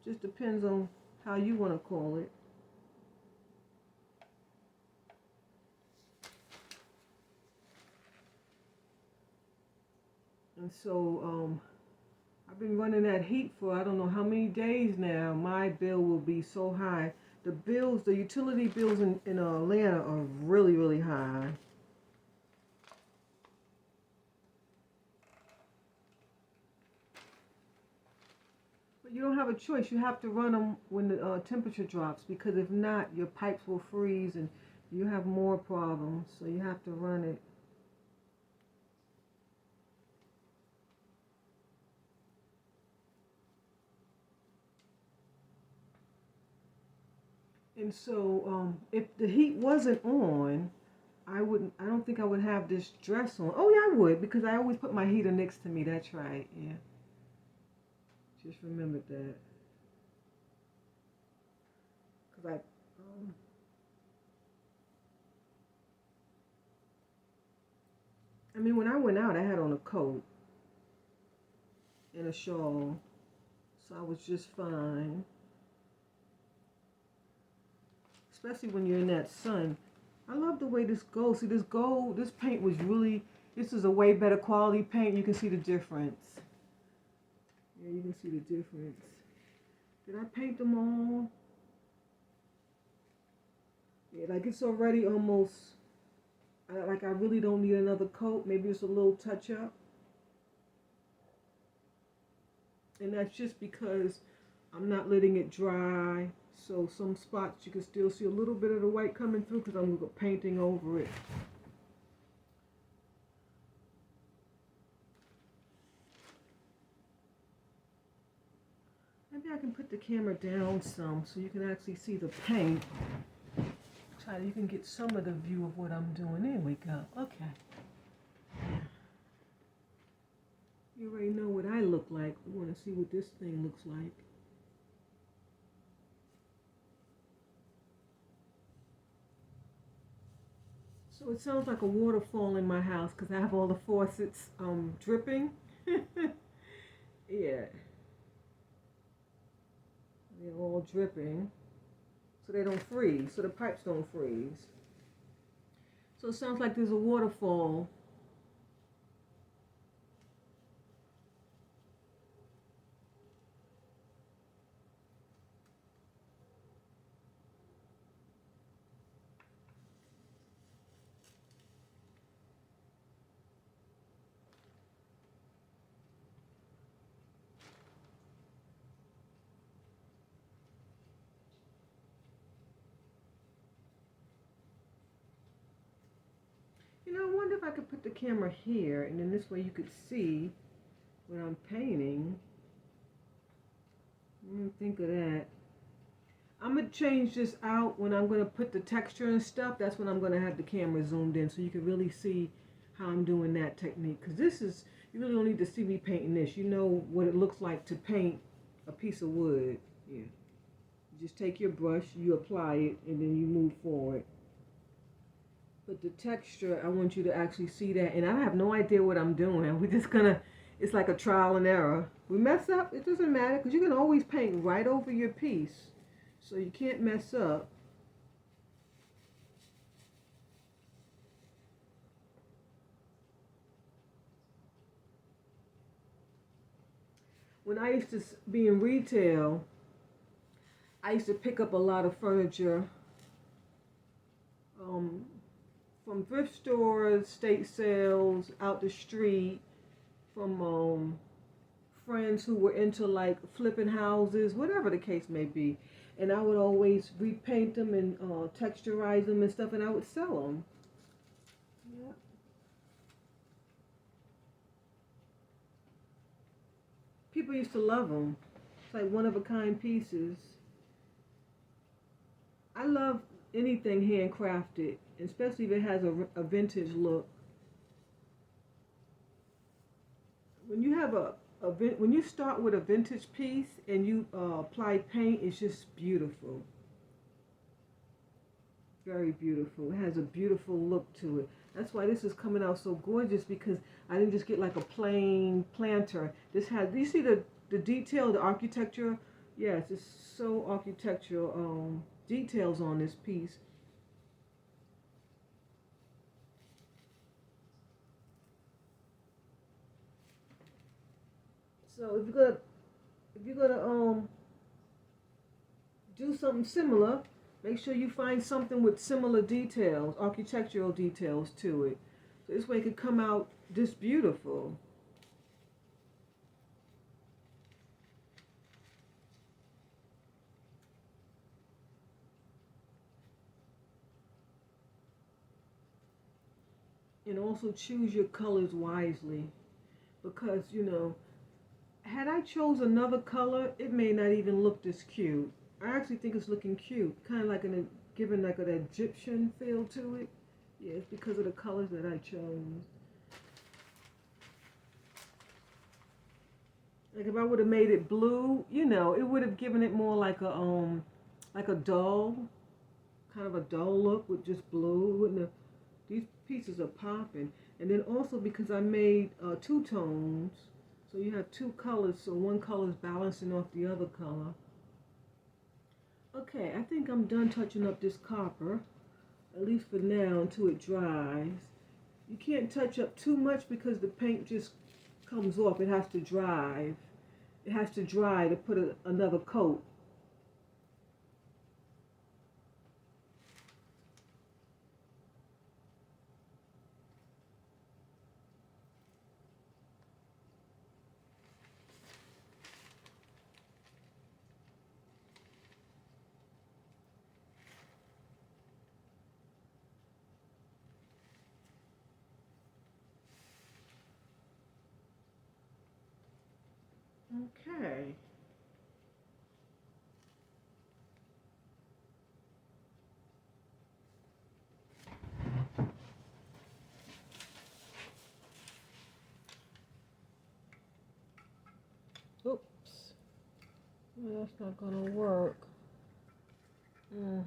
Just depends on how you want to call it. And so I've been running that heat for I don't know how many days now. My bill will be so high. The utility bills in Atlanta are really, really high. But you don't have a choice. You have to run them when the temperature drops because if not, your pipes will freeze and you have more problems. So you have to run it. And so if the heat wasn't on, I don't think I would have this dress on. Oh yeah, I would because I always put my heater next to me. That's right. Yeah. Just remembered that. Because I mean, when I went out, I had on a coat and a shawl, so I was just fine. Especially when you're in that sun. I love the way this goes. See, this paint was really, this is a way better quality paint. You can see the difference. Yeah, you can see the difference. Did I paint them all? Yeah, like it's already almost, like I really don't need another coat. Maybe it's a little touch up. And that's just because I'm not letting it dry. So some spots you can still see a little bit of the white coming through because I'm painting over it. Maybe I can put the camera down some so you can actually see the paint. Try you can get some of the view of what I'm doing. There we go. Okay. You already know what I look like. We want to see what this thing looks like. So it sounds like a waterfall in my house because I have all the faucets dripping. Yeah. They're all dripping. So they don't freeze. So the pipes don't freeze. So it sounds like there's a waterfall. You know, I wonder if I could put the camera here, and then this way you could see what I'm painting. Think of that. I'm going to change this out when I'm going to put the texture and stuff. That's when I'm going to have the camera zoomed in so you can really see how I'm doing that technique. Because this is, you really don't need to see me painting this. You know what it looks like to paint a piece of wood. Yeah. You just take your brush, you apply it, and then you move forward. But the texture, I want you to actually see that. And I have no idea what I'm doing. We're just going to, it's like a trial and error. We mess up, it doesn't matter, because you can always paint right over your piece. So you can't mess up. When I used to be in retail, I used to pick up a lot of furniture from thrift stores, state sales, out the street, from friends who were into like flipping houses, whatever the case may be. And I would always repaint them and texturize them and stuff, and I would sell them. Yeah. People used to love them. It's like one of a kind pieces. I love anything handcrafted, especially if it has a vintage look. When you have when you start with a vintage piece and you apply paint, it's just beautiful. Very beautiful. It has a beautiful look to it. That's why this is coming out so gorgeous, because I didn't just get like a plain planter. This has, do you see the detail, the architecture? Yes, it's so architectural details on this piece. So if you're gonna do something similar, make sure you find something with similar details, architectural details to it. So this way it could come out this beautiful. And also choose your colors wisely, because you know, had I chose another color, it may not even look this cute. I actually think it's looking cute, kind of like giving like an Egyptian feel to it. Yeah, it's because of the colors that I chose. Like if I would have made it blue, you know, it would have given it more like a dull, kind of a dull look with just blue. Wouldn't have, these pieces are popping. And then also because I made two tones, so you have two colors, so one color is balancing off the other color. Okay, I think I'm done touching up this copper, at least for now until it dries. You can't touch up too much because the paint just comes off. It has to dry. It has to dry to put another coat. Okay. Well, that's not gonna work. Mm.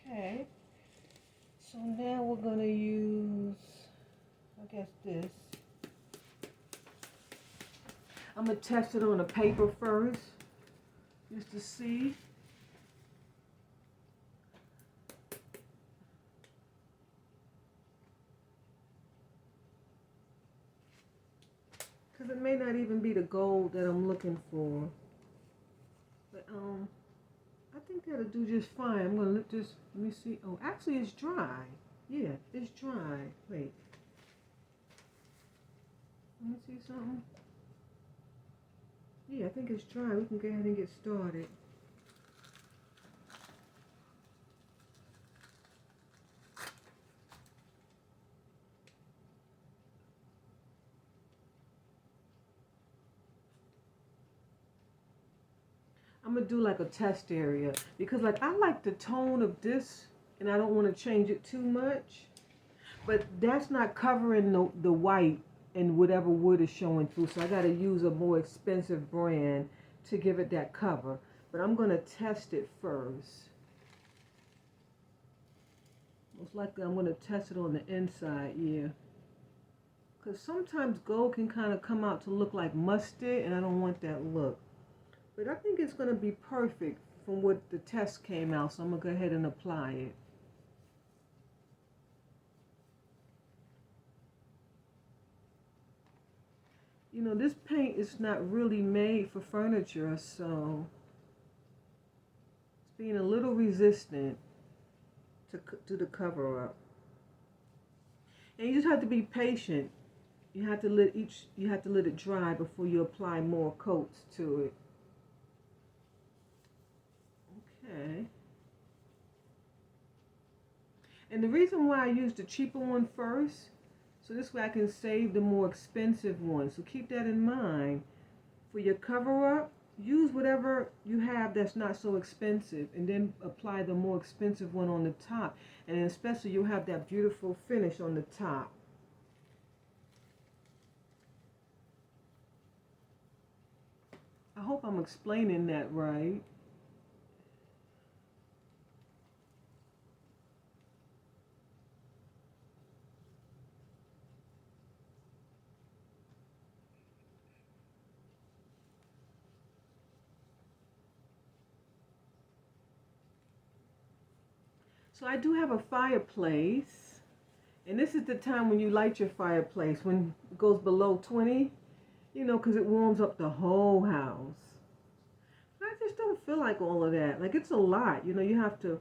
Okay. So now we're gonna use, I guess this. I'm gonna test it on the paper first, just to see. Because it may not even be the gold that I'm looking for. But I think that'll do just fine. I'm gonna let me see. Oh, actually it's dry. Yeah, it's dry. Wait. Let me see something. Yeah, I think it's dry. We can go ahead and get started. I'm gonna do like a test area because like I like the tone of this and I don't want to change it too much, but that's not covering the white and whatever wood is showing through, so I got to use a more expensive brand to give it that cover. But I'm gonna test it first. Most likely I'm gonna test it on the inside, yeah, because sometimes gold can kind of come out to look like mustard and I don't want that look. But I think it's going to be perfect from what the test came out, so I'm going to go ahead and apply it. You know, this paint is not really made for furniture, so it's being a little resistant to the cover up. And you just have to be patient. You have to let it dry before you apply more coats to it. Okay. And the reason why I use the cheaper one first, so this way I can save the more expensive one. So keep that in mind. For your cover up, use whatever you have that's not so expensive and then apply the more expensive one on the top. And especially you'll have that beautiful finish on the top. I hope I'm explaining that right. So I do have a fireplace, and this is the time when you light your fireplace, when it goes below 20, you know, because it warms up the whole house. But I just don't feel like all of that. Like, it's a lot. You know, you have to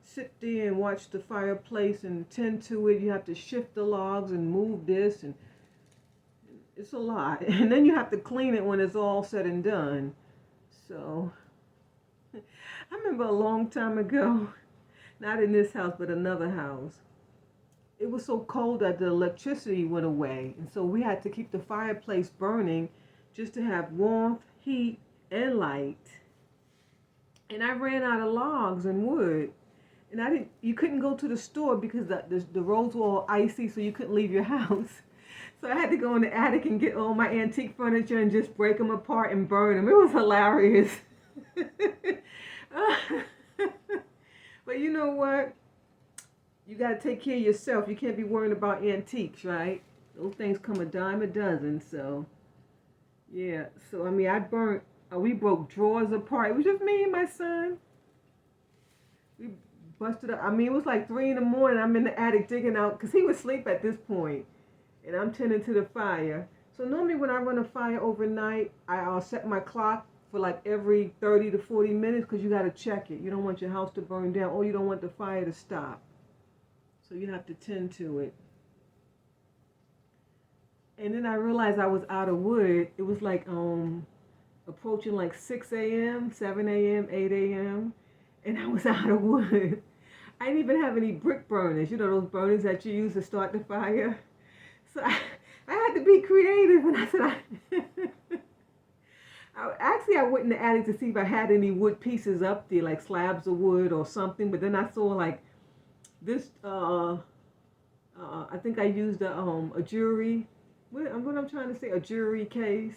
sit there and watch the fireplace and tend to it. You have to shift the logs and move this, and it's a lot. And then you have to clean it when it's all said and done. So, I remember a long time ago, not in this house, but another house. It was so cold that the electricity went away. And so we had to keep the fireplace burning just to have warmth, heat, and light. And I ran out of logs and wood. And you couldn't go to the store because the roads were all icy, so you couldn't leave your house. So I had to go in the attic and get all my antique furniture and just break them apart and burn them. It was hilarious. But you know what? You got to take care of yourself. You can't be worrying about antiques, right? Those things come a dime a dozen. So, yeah. So, I mean, we broke drawers apart. It was just me and my son. We busted up. I mean, it was like 3 in the morning. I'm in the attic digging out because he was asleep at this point, and I'm tending to the fire. So normally when I run a fire overnight, I'll set my clock for like every 30 to 40 minutes because you got to check it. You don't want your house to burn down, or you don't want the fire to stop. So you have to tend to it. And then I realized I was out of wood. It was like approaching like 6 a.m., 7 a.m., 8 a.m. And I was out of wood. I didn't even have any brick burners. You know those burners that you use to start the fire? So I I had to be creative, and I said, I went in the attic to see if I had any wood pieces up there, like slabs of wood or something. But then I saw like this. I think I used a jewelry. What I'm trying to say, a jewelry case.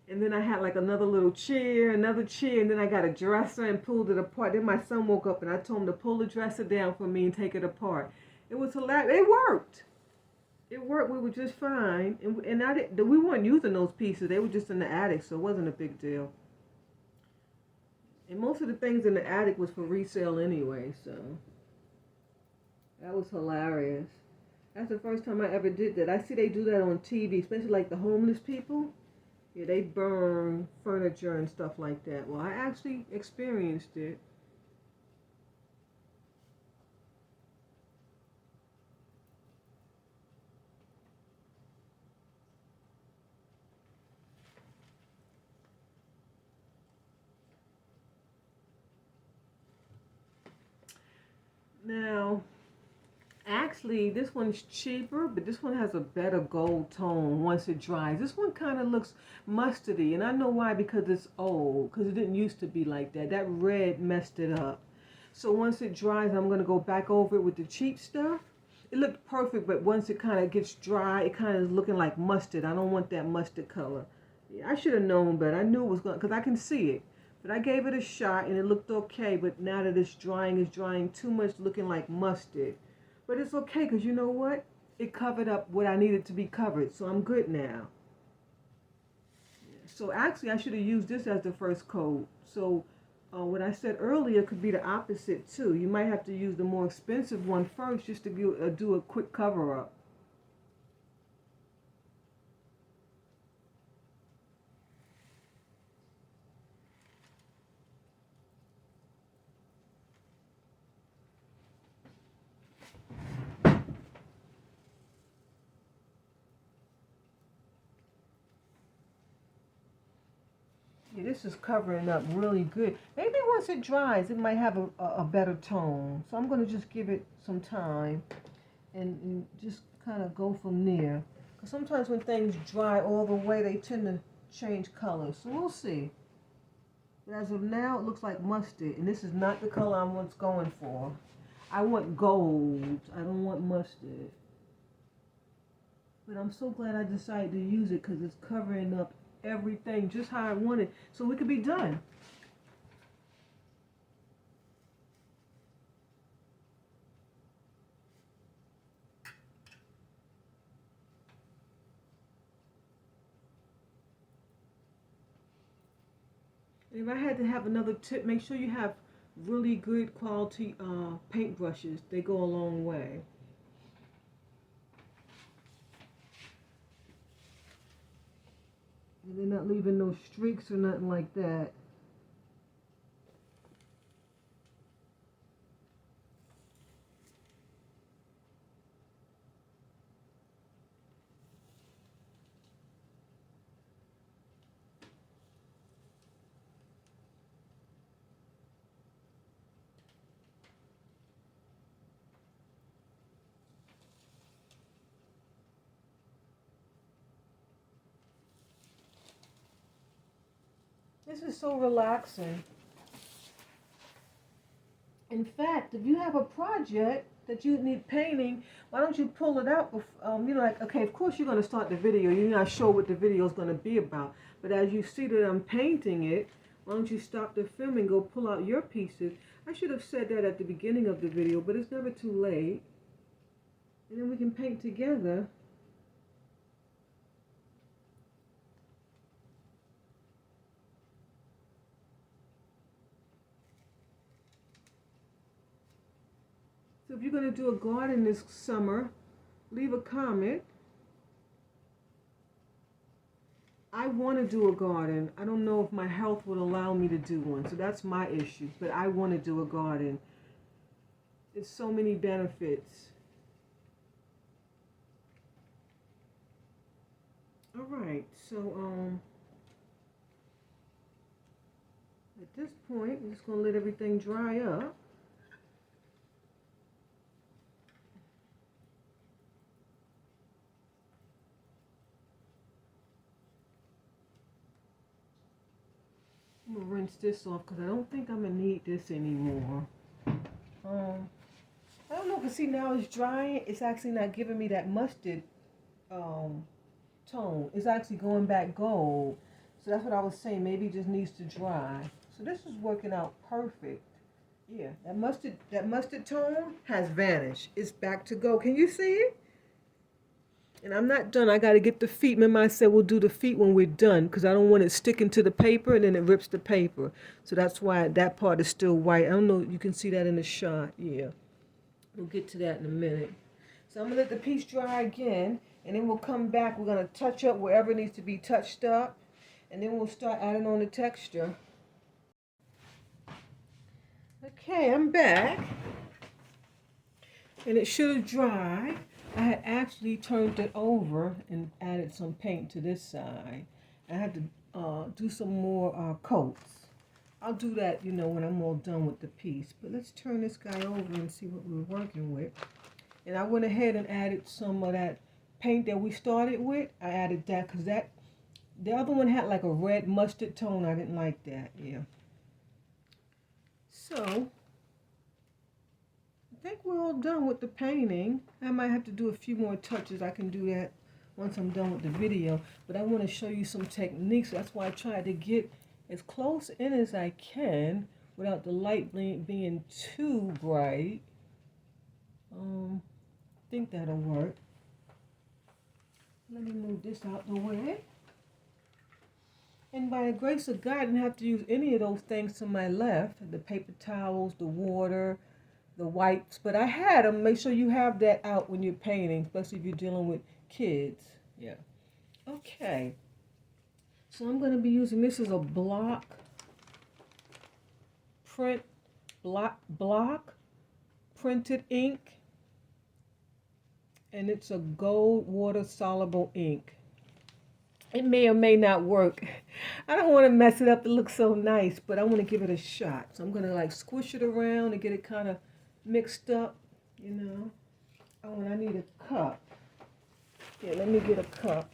And then I had like another chair, and then I got a dresser and pulled it apart. Then my son woke up and I told him to pull the dresser down for me and take it apart. It was hilarious. It worked. It worked. We were just fine, and we weren't using those pieces. They were just in the attic, so it wasn't a big deal. And most of the things in the attic was for resale anyway, so that was hilarious. That's the first time I ever did that. I see they do that on TV, especially like the homeless people. Yeah, they burn furniture and stuff like that. Well, I actually experienced it. Now, actually, this one's cheaper, but this one has a better gold tone once it dries. This one kind of looks mustardy, and I know why, because it's old, because it didn't used to be like that. That red messed it up. So once it dries, I'm going to go back over it with the cheap stuff. It looked perfect, but once it kind of gets dry, it kind of is looking like mustard. I don't want that mustard color. Yeah, I should have known better. I knew it was going to, because I can see it. But I gave it a shot, and it looked okay, but now that it's drying too much, looking like mustard. But it's okay, because you know what? It covered up what I needed to be covered, so I'm good now. So actually, I should have used this as the first coat. So what I said earlier could be the opposite, too. You might have to use the more expensive one first just to do a quick cover-up. Yeah, this is covering up really good. Maybe once it dries, it might have a better tone. So I'm going to just give it some time and just kind of go from there. Because sometimes when things dry all the way, they tend to change colors. So we'll see. But as of now, it looks like mustard. And this is not the color I'm what's going for. I want gold. I don't want mustard. But I'm so glad I decided to use it because it's covering up everything just how I wanted, so we could be done. And if I had to have another tip, make sure you have really good quality paint brushes. They go a long way. And they're not leaving no streaks or nothing like that. This is so relaxing. In fact, if you have a project that you need painting, why don't you pull it out? Like, okay, of course you're going to start the video. You're not sure what the video is going to be about. But as you see that I'm painting it, why don't you stop the film and go pull out your pieces? I should have said that at the beginning of the video, but it's never too late. And then we can paint together. So if you're going to do a garden this summer, leave a comment. I want to do a garden. I don't know if my health would allow me to do one, so that's my issue. But I want to do a garden. It's so many benefits. All right, so at this point, I'm just going to let everything dry up. rinse this off because I don't think I'm going to need this anymore. I don't know, because see now it's drying. It's actually not giving me that mustard tone. It's actually going back gold. So that's what I was saying. Maybe it just needs to dry. So this is working out perfect. Yeah, that mustard tone has vanished. It's back to gold. Can you see it? And I'm not done. I got to get the feet. Remember I said we'll do the feet when we're done because I don't want it sticking to the paper and then it rips the paper. So that's why that part is still white. I don't know. You can see that in the shot. Yeah. We'll get to that in a minute. So I'm going to let the piece dry again. And then we'll come back. We're going to touch up wherever it needs to be touched up. And then we'll start adding on the texture. Okay, I'm back. And it should have dried. I had actually turned it over and added some paint to this side. I had to do some more coats. I'll do that, when I'm all done with the piece. But let's turn this guy over and see what we're working with. And I went ahead and added some of that paint that we started with. I added that because the other one had like a red mustard tone. I didn't like that, yeah. So I think we're all done with the painting. I might have to do a few more touches. I can do that once I'm done with the video. But I want to show you some techniques. That's why I tried to get as close in as I can without the light being too bright. I think that'll work. Let me move this out the way. And by the grace of God, I didn't have to use any of those things to my left. The paper towels, the water, the wipes. But I had them. Make sure you have that out when you're painting, especially if you're dealing with kids. Yeah. Okay. So I'm going to be using, this is a block printed ink. And it's a gold water soluble ink. It may or may not work. I don't want to mess it up. It looks so nice, but I want to give it a shot. So I'm going to like squish it around and get it kind of mixed up, Oh, and I need a cup. Yeah, let me get a cup.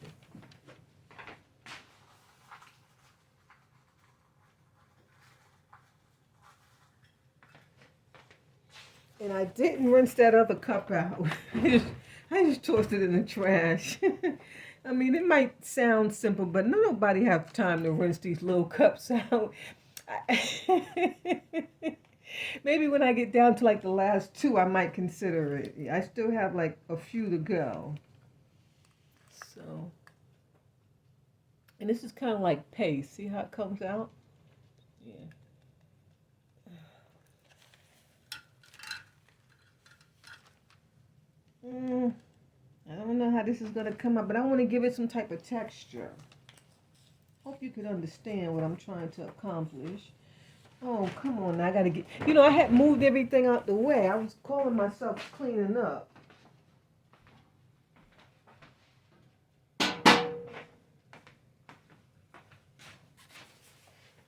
And I didn't rinse that other cup out. I just tossed it in the trash. I mean, it might sound simple, but nobody has time to rinse these little cups out. Maybe when I get down to like the last two, I might consider it. I still have like a few to go. So, and this is kind of like paste. See how it comes out? Yeah. I don't know how this is going to come up, but I want to give it some type of texture. Hope you can understand what I'm trying to accomplish. Oh, come on now. I got to get... I had moved everything out the way. I was calling myself cleaning up.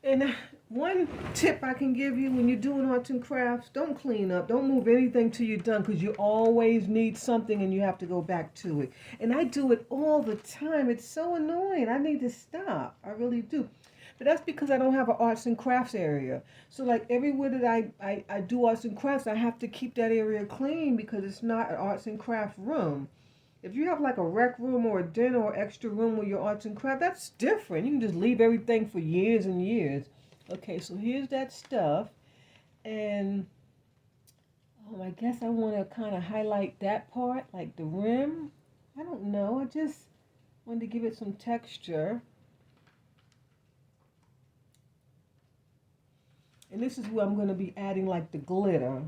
And one tip I can give you when you're doing arts and crafts, don't clean up. Don't move anything till you're done because you always need something and you have to go back to it. And I do it all the time. It's so annoying. I need to stop. I really do. But that's because I don't have an arts and crafts area. So like everywhere that I do arts and crafts, I have to keep that area clean because it's not an arts and craft room. If you have like a rec room or a dinner or extra room with your arts and crafts, that's different. You can just leave everything for years and years. Okay, so here's that stuff. And I guess I want to kind of highlight that part, like the rim. I don't know. I just wanted to give it some texture. And this is where I'm going to be adding like the glitter.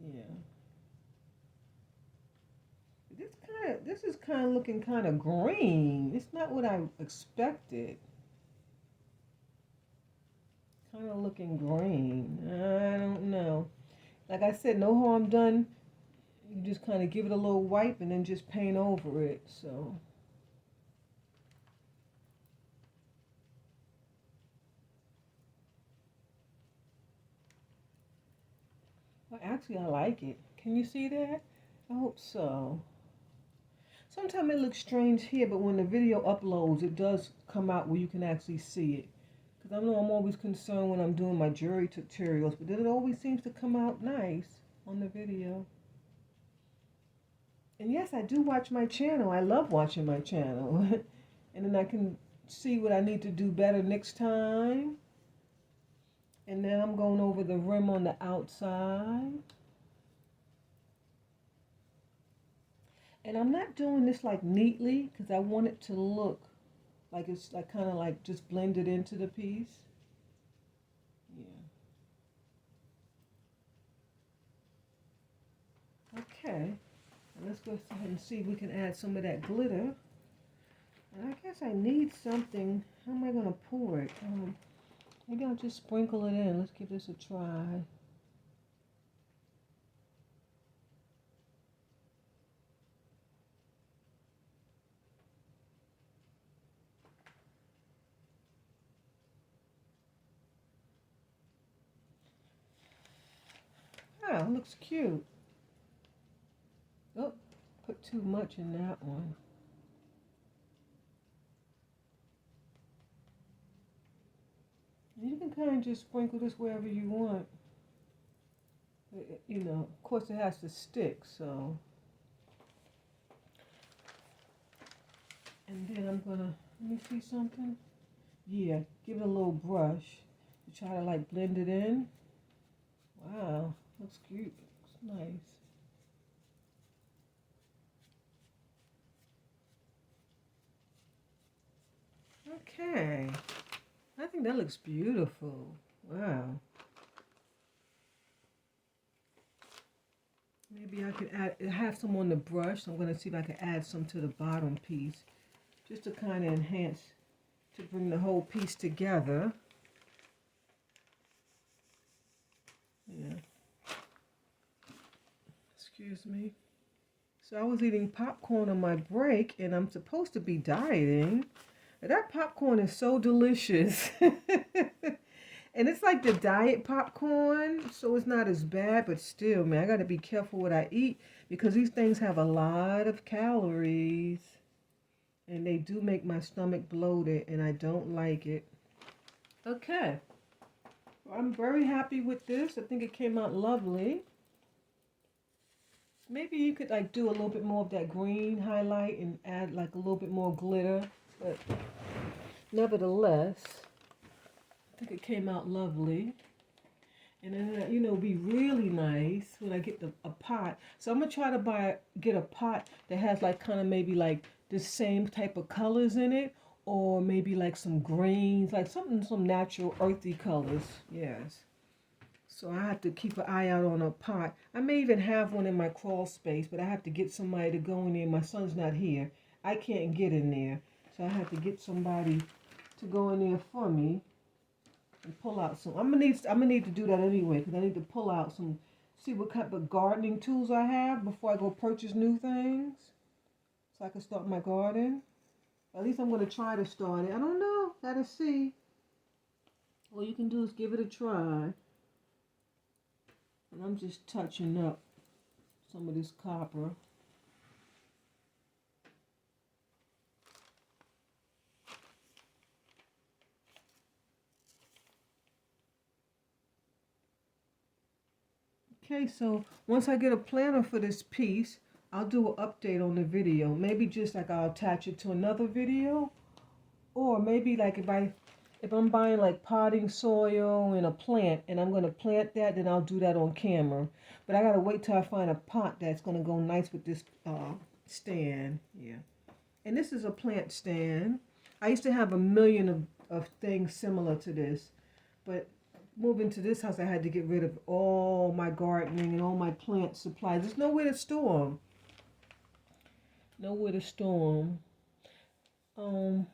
Yeah. This is kind of looking kind of green. It's not what I expected. Kind of looking green. I don't know. Like I said, no harm done. You just kind of give it a little wipe and then just paint over it. So. Well, actually, I like it. Can you see that? I hope so. Sometimes it looks strange here, but when the video uploads, it does come out where you can actually see it. Because I know I'm always concerned when I'm doing my jewelry tutorials, but then it always seems to come out nice on the video. And yes, I do watch my channel. I love watching my channel. And then I can see what I need to do better next time. And then I'm going over the rim on the outside. And I'm not doing this like neatly because I want it to look like it's like kind of like just blended into the piece. Yeah. Okay. Let's go ahead and see if we can add some of that glitter. And I guess I need something. How am I going to pour it? Maybe I'll just sprinkle it in. Let's give this a try. Ah, it looks cute. Oh, put too much in that one. You can kind of just sprinkle this wherever you want. You know, of course it has to stick, so. And then I'm gonna, let me see something. Yeah, give it a little brush to try to like blend it in. Wow, looks cute, looks nice. Okay, I think that looks beautiful. Wow. Maybe I could have some on the brush. So I'm going to see if I can add some to the bottom piece. Just to kind of enhance, to bring the whole piece together. Yeah. Excuse me. So I was eating popcorn on my break, and I'm supposed to be dieting. That popcorn is so delicious. And it's like the diet popcorn, so it's not as bad, but still, man, I got to be careful what I eat because these things have a lot of calories. And they do make my stomach bloated, and I don't like it. Okay. Well, I'm very happy with this. I think it came out lovely. Maybe you could like do a little bit more of that green highlight and add like a little bit more glitter. But nevertheless, I think it came out lovely. And then, you know, it'd be really nice when I get a pot. So I'm going to try to get a pot that has like kind of maybe like the same type of colors in it. Or maybe like some greens, like some natural earthy colors. Yes. So I have to keep an eye out on a pot. I may even have one in my crawl space, but I have to get somebody to go in there. My son's not here. I can't get in there. So I have to get somebody to go in there for me and pull out some. I'm gonna need to do that anyway because I need to pull out some, see what kind of gardening tools I have before I go purchase new things so I can start my garden. At least I'm gonna try to start it. I don't know. Gotta see. All you can do is give it a try. And I'm just touching up some of this copper. Okay, so once I get a planner for this piece, I'll do an update on the video. Maybe just like I'll attach it to another video. Or maybe like if I'm buying like potting soil and a plant and I'm going to plant that, then I'll do that on camera. But I got to wait till I find a pot that's going to go nice with this stand. Yeah. And this is a plant stand. I used to have a million of things similar to this. But moving to this house, I had to get rid of all my gardening and all my plant supplies. There's nowhere to store them. Nowhere to store them.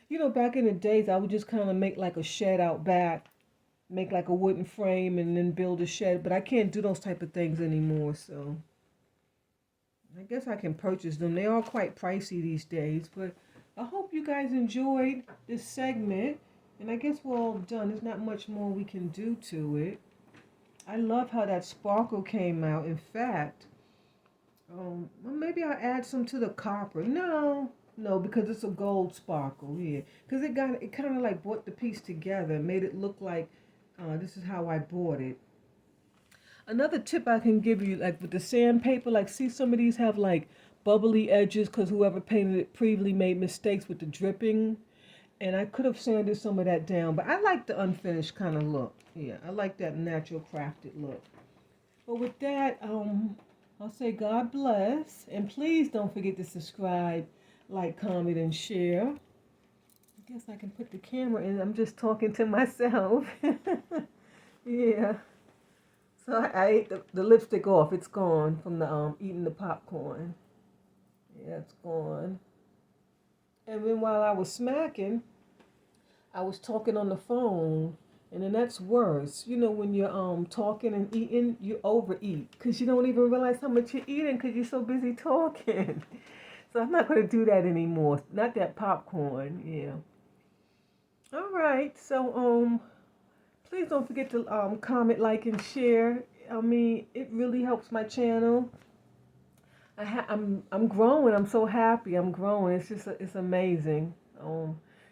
You know, back in the days, I would just kind of make like a shed out back, make like a wooden frame and then build a shed. But I can't do those type of things anymore, so I guess I can purchase them. They are quite pricey these days, but I hope you guys enjoyed this segment. And I guess we're all done. There's not much more we can do to it. I love how that sparkle came out. In fact, well, maybe I'll add some to the copper. No, No, because it's a gold sparkle, yeah. Because it kind of like brought the piece together, made it look like this is how I bought it. Another tip I can give you, like with the sandpaper, like see some of these have like bubbly edges because whoever painted it previously made mistakes with the dripping. And I could have sanded some of that down, but I like the unfinished kind of look. Yeah, I like that natural crafted look. But with that, I'll say God bless. And please don't forget to subscribe, like, comment, and share. I guess I can put the camera in. I'm just talking to myself. Yeah. So I ate the lipstick off. It's gone from the eating the popcorn. Yeah, it's gone. And then while I was smacking, I was talking on the phone, and then that's worse. You know, when you're talking and eating, you overeat because you don't even realize how much you're eating because you're so busy talking. So I'm not going to do that anymore. Not that popcorn. Yeah. All right. So please don't forget to comment, like, and share. I mean, it really helps my channel. I'm growing. I'm so happy. I'm growing. It's just it's amazing.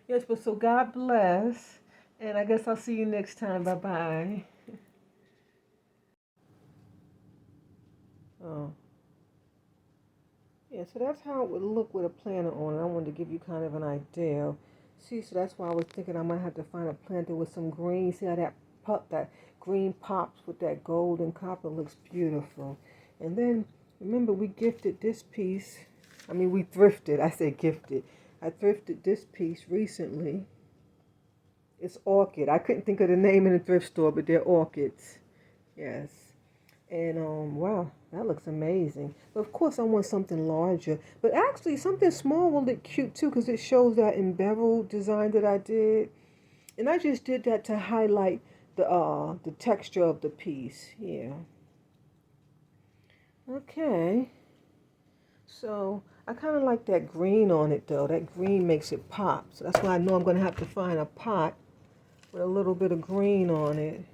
Yes, but so God bless, and I guess I'll see you next time. Bye bye. Oh, yeah. So that's how it would look with a planter on it. I wanted to give you kind of an idea. See, so that's why I was thinking I might have to find a planter with some green. See how that green pops with that gold and copper looks beautiful. And then remember we gifted this piece. I mean we thrifted. I said gifted. I thrifted this piece recently. It's orchid. I couldn't think of the name in the thrift store, but they're orchids. Yes. And wow, that looks amazing. But of course I want something larger. But actually something small will look cute too because it shows that embeveled design that I did. And I just did that to highlight the texture of the piece. Yeah. Okay. So I kind of like that green on it though. That green makes it pop. So that's why I know I'm going to have to find a pot with a little bit of green on it.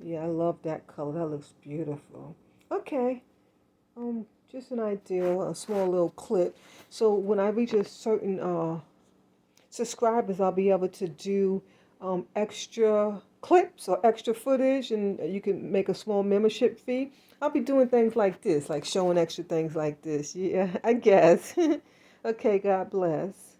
Yeah, I love that color. That looks beautiful. Okay. Just an idea, a small little clip. So when I reach a certain subscribers, I'll be able to do extra clips or extra footage, and you can make a small membership fee. I'll be doing things like this, like showing extra things like this. Yeah, I guess. Okay, God bless.